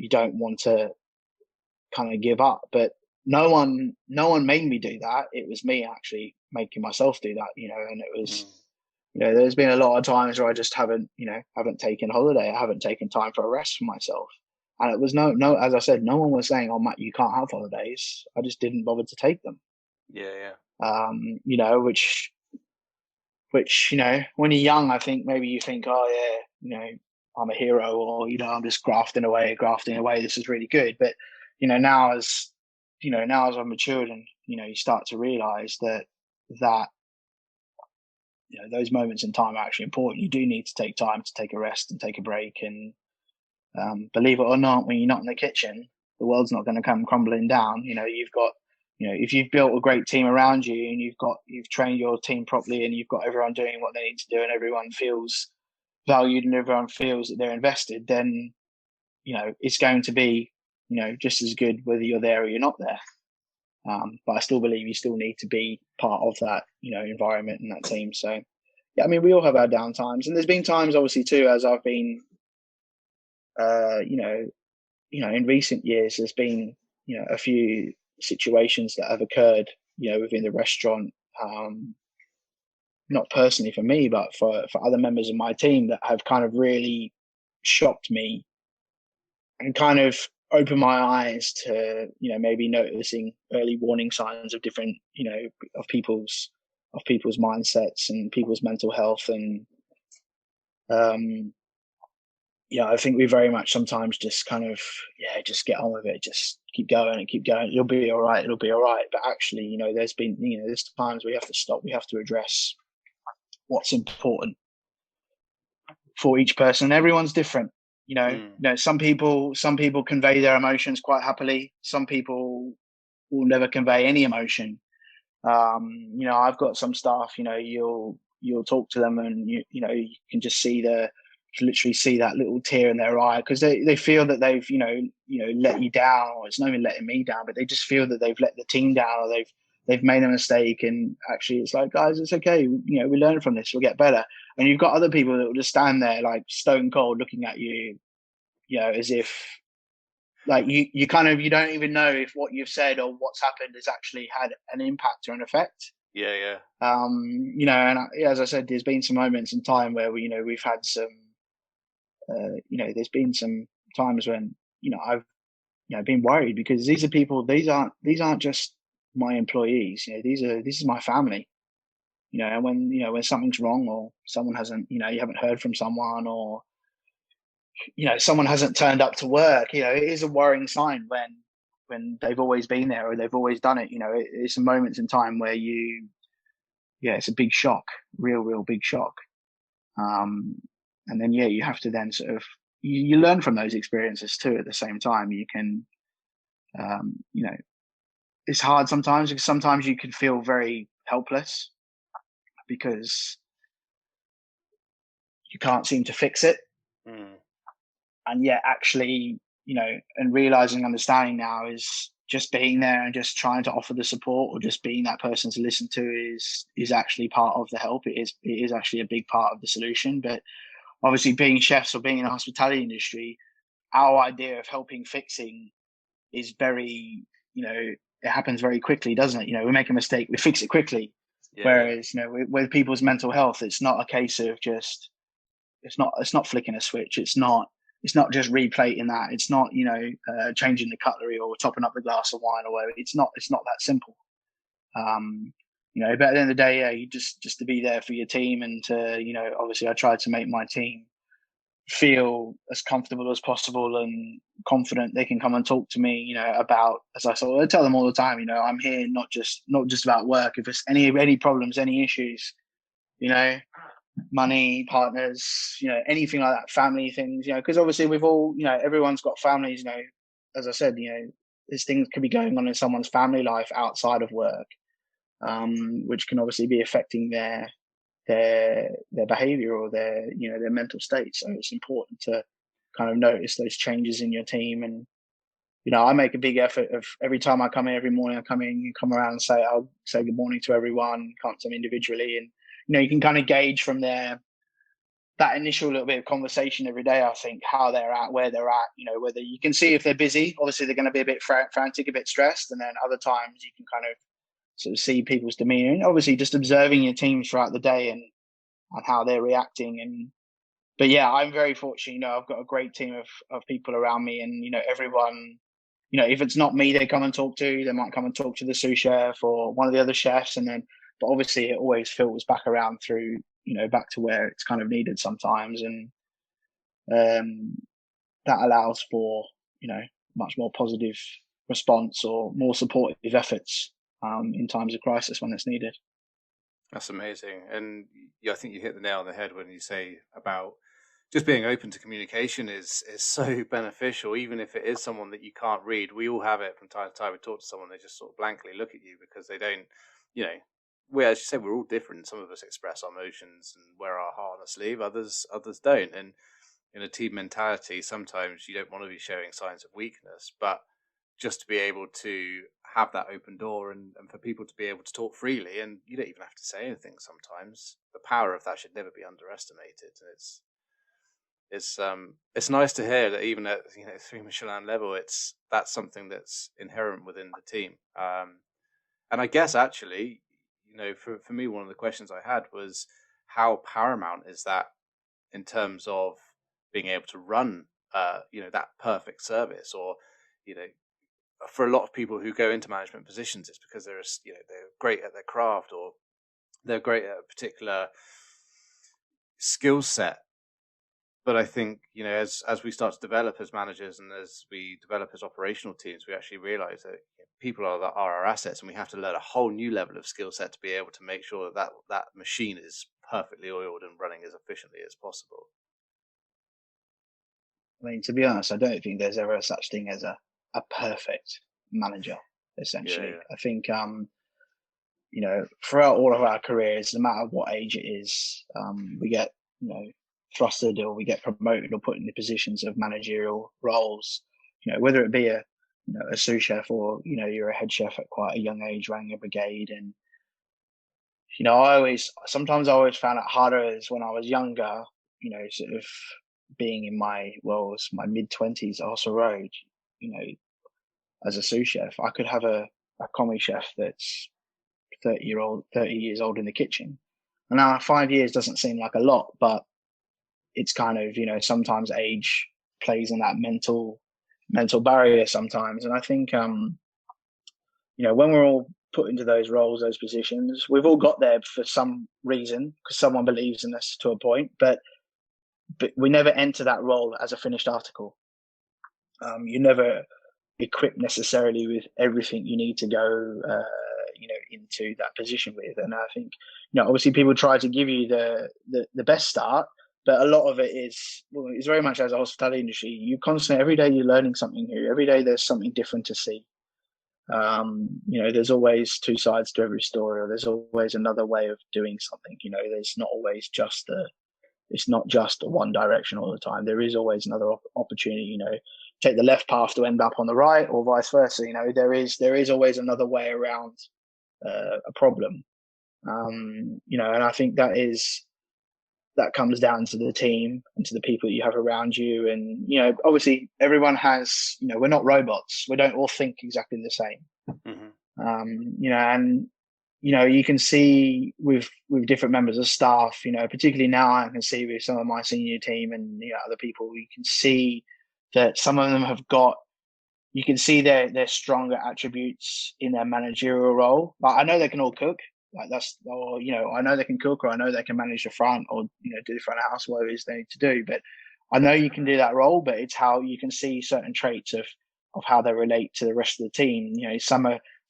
don't want to kind of give up. But no one made me do that. It was me actually making myself do that, and it was, there's been a lot of times where I just haven't taken holiday. I haven't taken time for a rest for myself. And it was no, as I said, no one was saying, oh, Matt, you can't have holidays. I just didn't bother to take them. Yeah. Which, when you're young, I think maybe you think, oh yeah, I'm a hero, or, I'm just grafting away. This is really good. But, now as I've matured, and, you start to realize that, those moments in time are actually important. You do need to take time to take a rest and take a break. And believe it or not, when you're not in the kitchen, the world's not going to come crumbling down. You've got, if you've built a great team around you, and you've trained your team properly, and you've got everyone doing what they need to do, and everyone feels valued, and everyone feels that they're invested, then, it's going to be, just as good whether you're there or you're not there. But I still believe you still need to be part of that, environment and that team. So, yeah, I mean, we all have our down times, and there's been times, obviously, too, as I've been, in recent years, there's been, a few situations that have occurred, within the restaurant, not personally for me, but for other members of my team that have kind of really shocked me and kind of opened my eyes to, maybe noticing early warning signs of different, of people's mindsets and people's mental health. And, I think we very much sometimes just kind of, just get on with it, just keep going and keep going. It'll be all right. It'll be all right. But actually, there's times we have to stop. We have to address what's important for each person. Everyone's different. Some people convey their emotions quite happily. Some people will never convey any emotion. I've got some staff, you'll talk to them and you can just literally see that little tear in their eye because they feel that they've, let you down, or it's not even letting me down, but they just feel that they've let the team down, or they've made a mistake. And actually it's like, guys, it's okay. We learn from this, we'll get better. And you've got other people that will just stand there like stone cold looking at you, as if like you don't even know if what you've said or what's happened has actually had an impact or an effect. Yeah. And as I said, there's been some moments in time where we've had some, there's been some times when, I've, been worried because these are people, these aren't just my employees, this is my family, and when something's wrong or someone hasn't, you haven't heard from someone, or, someone hasn't turned up to work, it is a worrying sign when they've always been there or they've always done it. It's some moments in time where it's a big shock, real big shock. And then, you have to then sort of, you learn from those experiences too. At the same time, you can, it's hard sometimes because sometimes you can feel very helpless because you can't seem to fix it. And yet actually, and realizing, understanding now is just being there and just trying to offer the support or just being that person to listen to is actually part of the help. It is actually a big part of the solution. But obviously being chefs or being in the hospitality industry, our idea of helping fixing is very, it happens very quickly, doesn't it? We make a mistake, we fix it quickly. Yeah. Whereas, with people's mental health, it's not a case of just, it's not flicking a switch. It's not just replating that. It's not, changing the cutlery or topping up the glass of wine or whatever. It's not that simple. But at the end of the day, you just to be there for your team and to, obviously I try to make my team feel as comfortable as possible and confident they can come and talk to me, about, as I tell them all the time, I'm here not just about work. If it's any problems, any issues, money, partners, anything like that, family things, because obviously we've all, everyone's got families, as I said, there's things could be going on in someone's family life outside of work, which can obviously be affecting their behavior or their mental state. So it's important to kind of notice those changes in your team. And I make a big effort of every time I come in, every morning I come in and come around and I'll say good morning to everyone, come to them individually, and you can kind of gauge from that initial little bit of conversation every day, I think, how they're at, where they're at, whether you can see if they're busy. Obviously they're going to be a bit frantic, a bit stressed, and then other times you can kind of sort of see people's demeanor, and obviously just observing your team throughout the day and how they're reacting. But yeah, I'm very fortunate. I've got a great team of people around me, and everyone. If it's not me, they come and talk to. They might come and talk to the sous chef or one of the other chefs, but obviously it always filters back around through, back to where it's kind of needed sometimes, and that allows for much more positive response or more supportive efforts in times of crisis when it's needed. That's amazing. And I think you hit the nail on the head when you say about just being open to communication is so beneficial, even if it is someone that you can't read. We all have it from time to time. We talk to someone, they just sort of blankly look at you because they don't, as you said, we're all different. Some of us express our emotions and wear our heart on our sleeve, others don't. And in a team mentality, sometimes you don't want to be showing signs of weakness, but just to be able to have that open door and for people to be able to talk freely, and you don't even have to say anything sometimes. The power of that should never be underestimated. It's nice to hear that even at 3 Michelin level, that's something that's inherent within the team. And I guess actually, for me, one of the questions I had was how paramount is that in terms of being able to run, that perfect service, or, for a lot of people who go into management positions, it's because they're great at their craft, or they're great at a particular skill set. But I think, as we start to develop as managers and as we develop as operational teams, we actually realize that people are our assets, and we have to learn a whole new level of skill set to be able to make sure that machine is perfectly oiled and running as efficiently as possible. I mean, to be honest, I don't think there's ever such thing as a perfect manager, essentially. Yeah. I think, throughout all of our careers, no matter what age it is, we get, thrusted, or we get promoted or put in the positions of managerial roles, whether it be a sous chef, or, you're a head chef at quite a young age, running a brigade. And, sometimes I always found it harder as when I was younger, sort of being in my mid-20s, Arsenal Road, as a sous chef, I could have a commis chef that's 30 years old in the kitchen. And now 5 years doesn't seem like a lot, but it's kind of, sometimes age plays in that mental barrier sometimes. And I think, when we're all put into those roles, those positions, we've all got there for some reason, because someone believes in us to a point, but we never enter that role as a finished article. You're never equipped necessarily with everything you need to go, into that position with. And I think, obviously people try to give you the best start, but a lot of it is very much as a hospitality industry. You constantly, every day you're learning something new. Every day there's something different to see. There's always two sides to every story, or there's always another way of doing something. There's not always it's not just one direction all the time. There is always another opportunity, take the left path to end up on the right, or vice versa. There is always another way around a problem. And I think that comes down to the team and to the people that you have around you. And, obviously everyone has, we're not robots. We don't all think exactly the same. Mm-hmm. And, you can see with different members of staff, particularly now I can see with some of my senior team and other people, you can see that some of them you can see their stronger attributes in their managerial role. Like, I know they can all cook. I know they can cook, or I know they can manage the front, or, do the front of house, whatever it is they need to do. But I know you can do that role, but it's how you can see certain traits of how they relate to the rest of the team.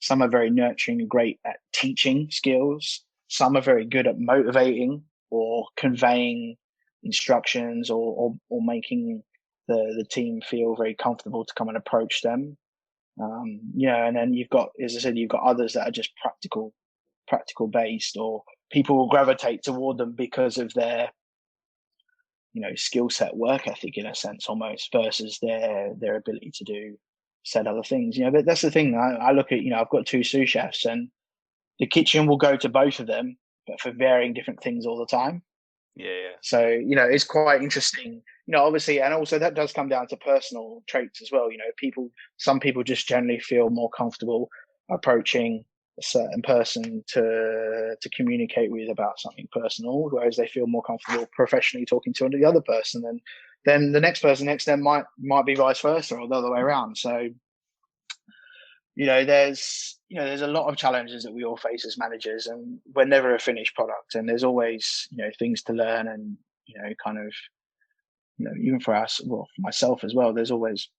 Some are very nurturing and great at teaching skills. Some are very good at motivating or conveying instructions, or making the team feel very comfortable to come and approach them. And then you've got, as I said, you've got others that are just practical based, or people will gravitate toward them because of their skill set, work ethic in a sense, almost, versus their ability to do said other things. But that's the thing. I look at, I've got two sous chefs, and the kitchen will go to both of them, but for varying different things all the time. Yeah. So, it's quite interesting, obviously, and also that does come down to personal traits as well. Some people just generally feel more comfortable approaching a certain person to communicate with about something personal, whereas they feel more comfortable professionally talking to the other person. And then the next person next to them might be vice versa, or the other way around. So, there's a lot of challenges that we all face as managers, and we're never a finished product. And there's always, things to learn, and, even for us, for myself as well, there's always,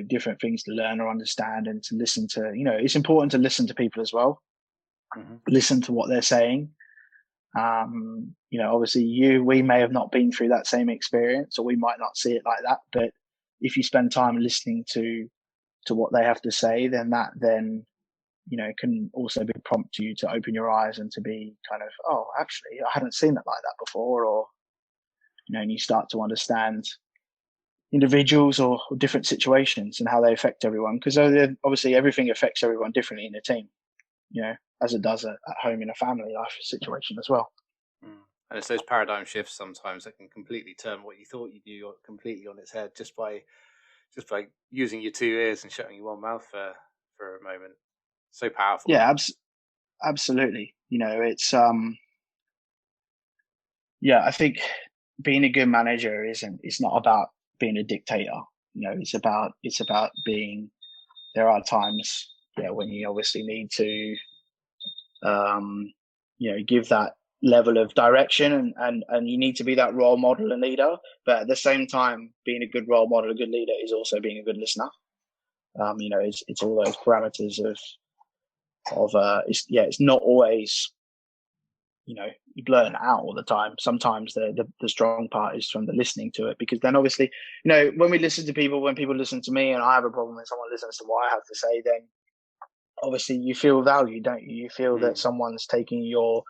different things to learn or understand, and to listen to, it's important to listen to people as well. Mm-hmm. Listen to what they're saying. Obviously we may have not been through that same experience, or we might not see it like that. But if you spend time listening to what they have to say, then that can also be prompt you to open your eyes and to be kind of, oh, actually, I hadn't seen it like that before. Or, and you start to understand individuals or different situations and how they affect everyone. Because obviously everything affects everyone differently in a team, as it does at home in a family life situation as well. And it's those paradigm shifts sometimes that can completely turn what you thought you knew completely on its head just by using your two ears and shutting your one mouth for a moment. So powerful. Yeah, absolutely. It's I think being a good manager it's not about being a dictator. It's about being. There are times, when you obviously need to, give that level of direction and you need to be that role model and leader. But at the same time, being a good role model, a good leader is also being a good listener. It's all those parameters of it's not always, you learn out all the time. Sometimes the strong part is from the listening to it, because then obviously, when we listen to people, when people listen to me and I have a problem and someone listens to what I have to say, then obviously you feel valued, don't you? You feel that someone's taking your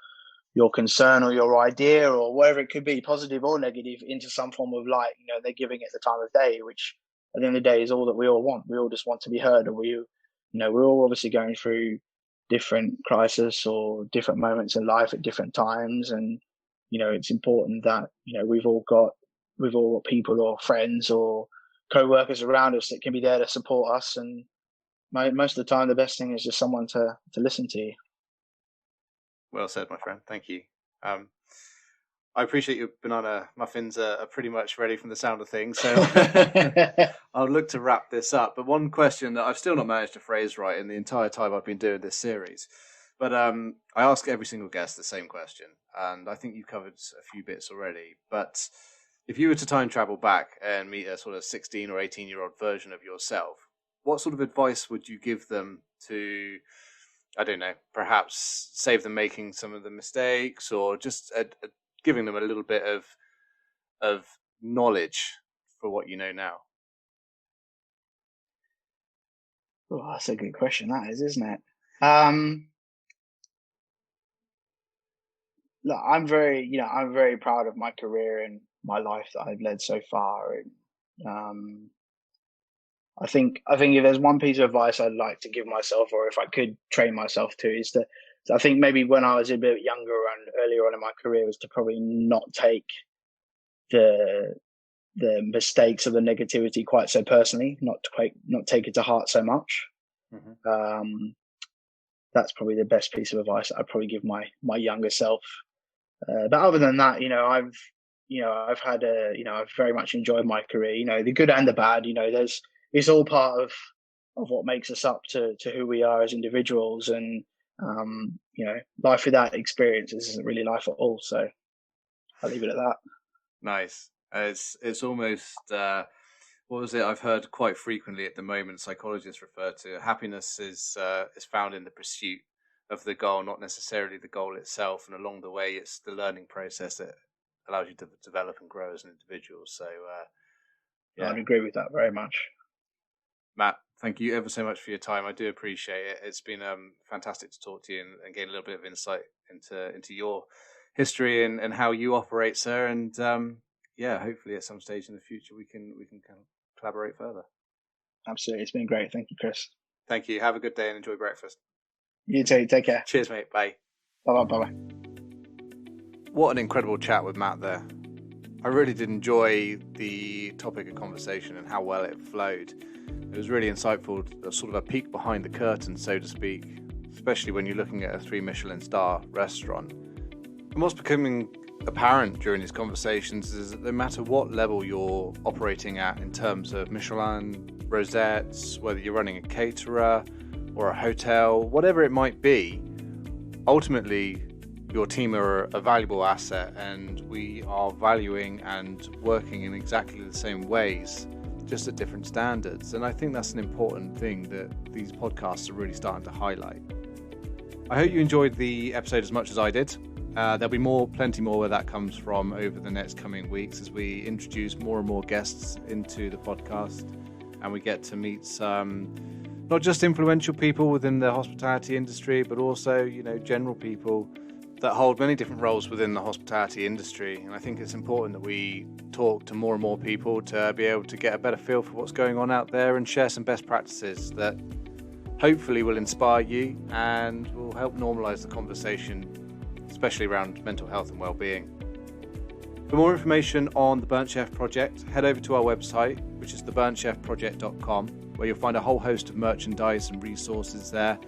concern or your idea or whatever it could be, positive or negative, into some form of light. They're giving it the time of day, which at the end of the day is all that we all want. We all just want to be heard, and we're all obviously going through different crises or different moments in life at different times, and it's important that we've all got people or friends or co-workers around us that can be there to support us, and most of the time the best thing is just someone to listen to you. Well said, my friend. Thank you. I appreciate your banana muffins are pretty much ready from the sound of things, so I'll look to wrap this up. But one question that I've still not managed to phrase right in the entire time I've been doing this series, but I ask every single guest the same question, and I think you covered a few bits already. But if you were to time travel back and meet a sort of 16 or 18-year-old version of yourself, what sort of advice would you give them to, I don't know, perhaps save them making some of the mistakes, or just giving them a little bit of knowledge for what you know now? Oh, that's a good question, that is, isn't it? Look, I'm very proud of my career and my life that I've led so far. And I think if there's one piece of advice I'd like to give myself, or if I could train myself to, is to, I think maybe when I was a bit younger and earlier on in my career, was to probably not take the mistakes or the negativity quite so personally, not take it to heart so much. That's probably the best piece of advice I'd probably give my younger self. But other than that, I've had I've very much enjoyed my career. The good and the bad. It's all part of what makes us up to who we are as individuals, and life without experiences isn't really life at all. So I'll leave it at that. Nice. It's almost what was it? I've heard quite frequently at the moment psychologists refer to happiness is found in the pursuit of the goal, not necessarily the goal itself. And along the way, it's the learning process that allows you to develop and grow as an individual. So I'd agree with that very much. Matt, thank you ever so much for your time. I do appreciate it. It's been fantastic to talk to you and gain a little bit of insight into your history and how you operate, sir. And hopefully at some stage in the future we can kind of collaborate further. Absolutely, it's been great. Thank you, Chris. Thank you. Have a good day and enjoy breakfast. You too. Take care. Cheers, mate. Bye. Bye. What an incredible chat with Matt there. I really did enjoy the topic of conversation and how well it flowed. It was really insightful, sort of a peek behind the curtain, so to speak, especially when you're looking at a 3 Michelin star restaurant. And what's becoming apparent during these conversations is that no matter what level you're operating at in terms of Michelin, rosettes, whether you're running a caterer or a hotel, whatever it might be, ultimately your team are a valuable asset, and we are valuing and working in exactly the same ways, just at different standards. And I think that's an important thing that these podcasts are really starting to highlight. I hope you enjoyed the episode as much as I did. There'll be plenty more where that comes from over the next coming weeks as we introduce more and more guests into the podcast, and we get to meet some not just influential people within the hospitality industry, but also, general people that hold many different roles within the hospitality industry, and I think it's important that we talk to more and more people to be able to get a better feel for what's going on out there and share some best practices that hopefully will inspire you and will help normalise the conversation, especially around mental health and well-being. For more information on the Burnt Chef Project, head over to our website, which is theburnchefproject.com, where you'll find a whole host of merchandise and resources there,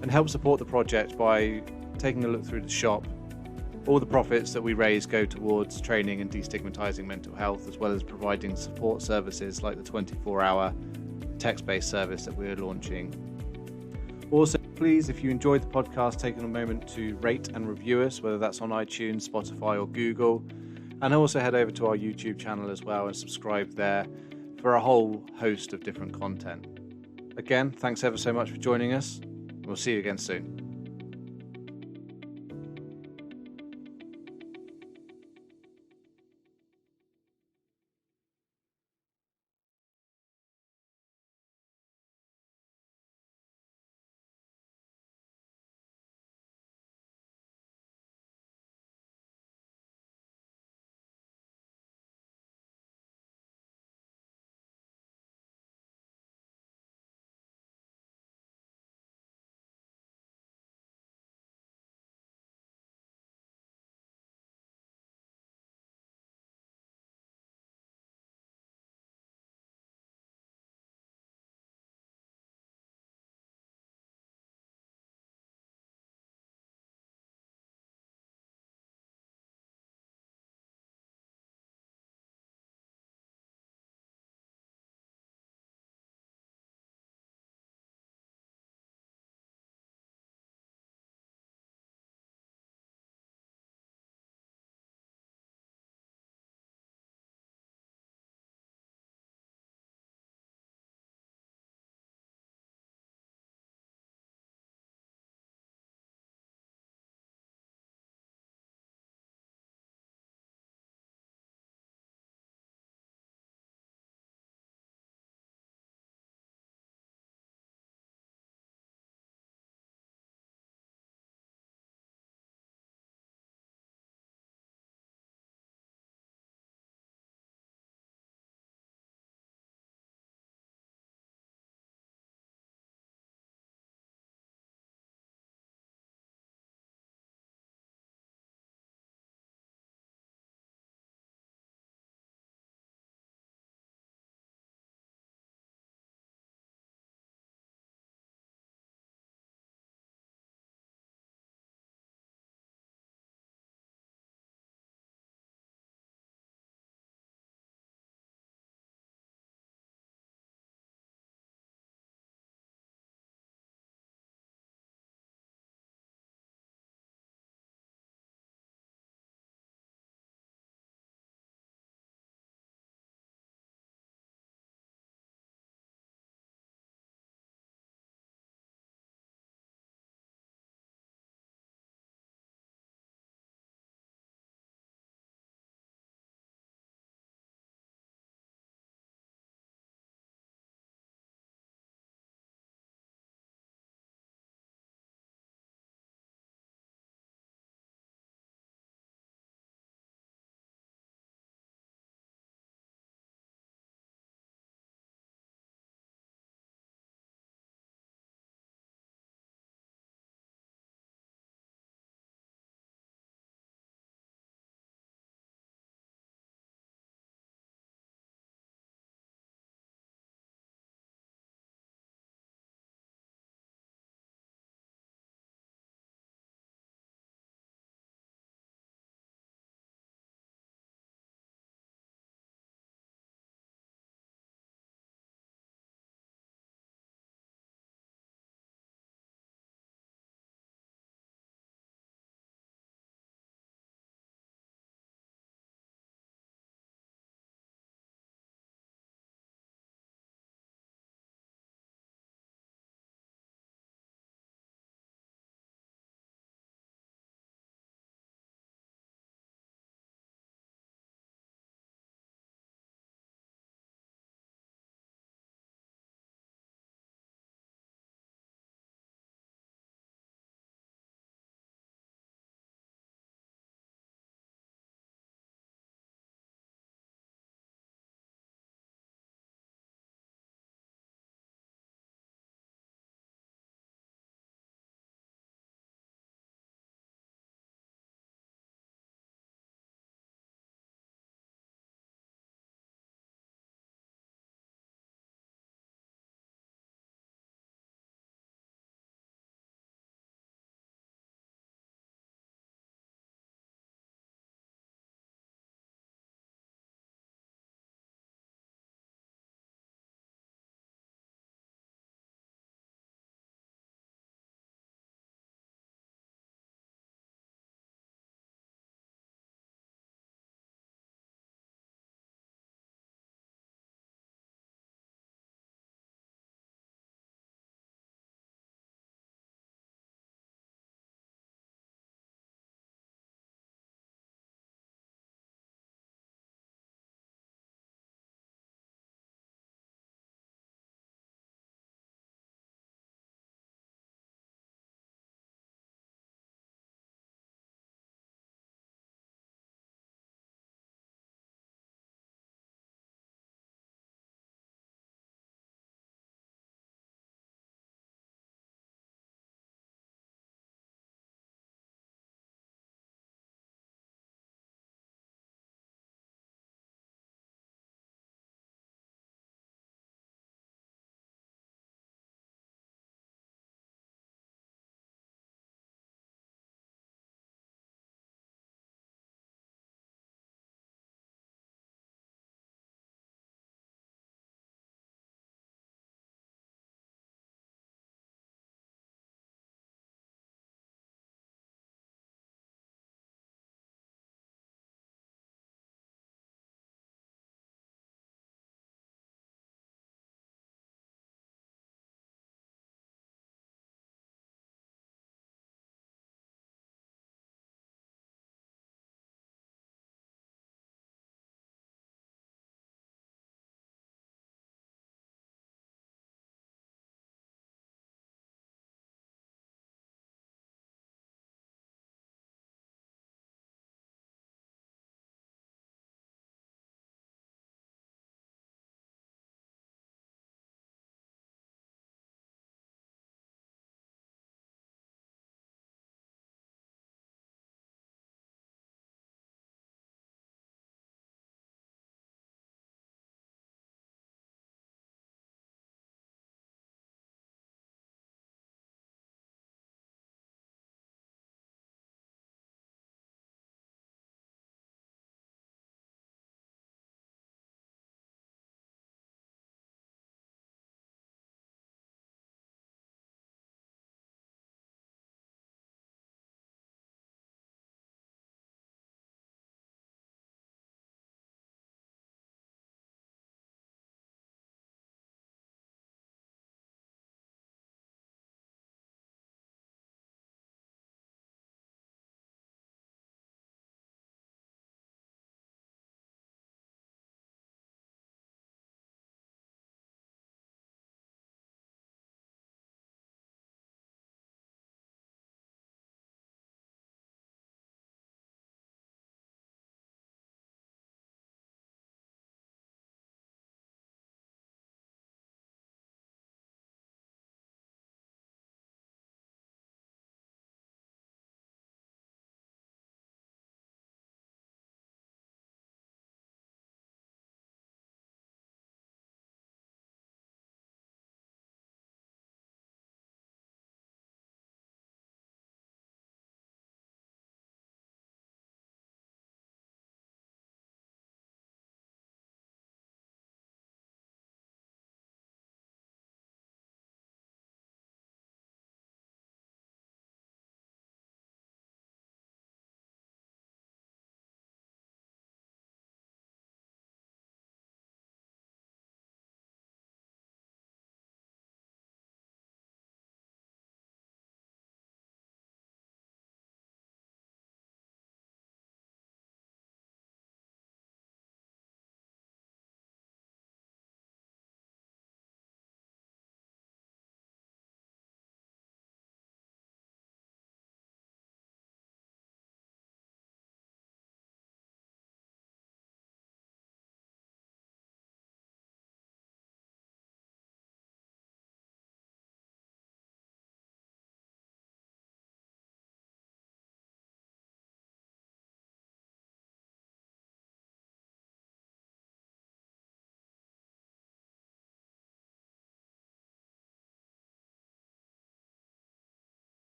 and help support the project by taking a look through the shop. All the profits that we raise go towards training and destigmatising mental health, as well as providing support services like the 24-hour text-based service that we're launching. Also, please, if you enjoyed the podcast, take a moment to rate and review us, whether that's on iTunes, Spotify or Google. And also head over to our YouTube channel as well and subscribe there for a whole host of different content. Again, thanks ever so much for joining us. We'll see you again soon.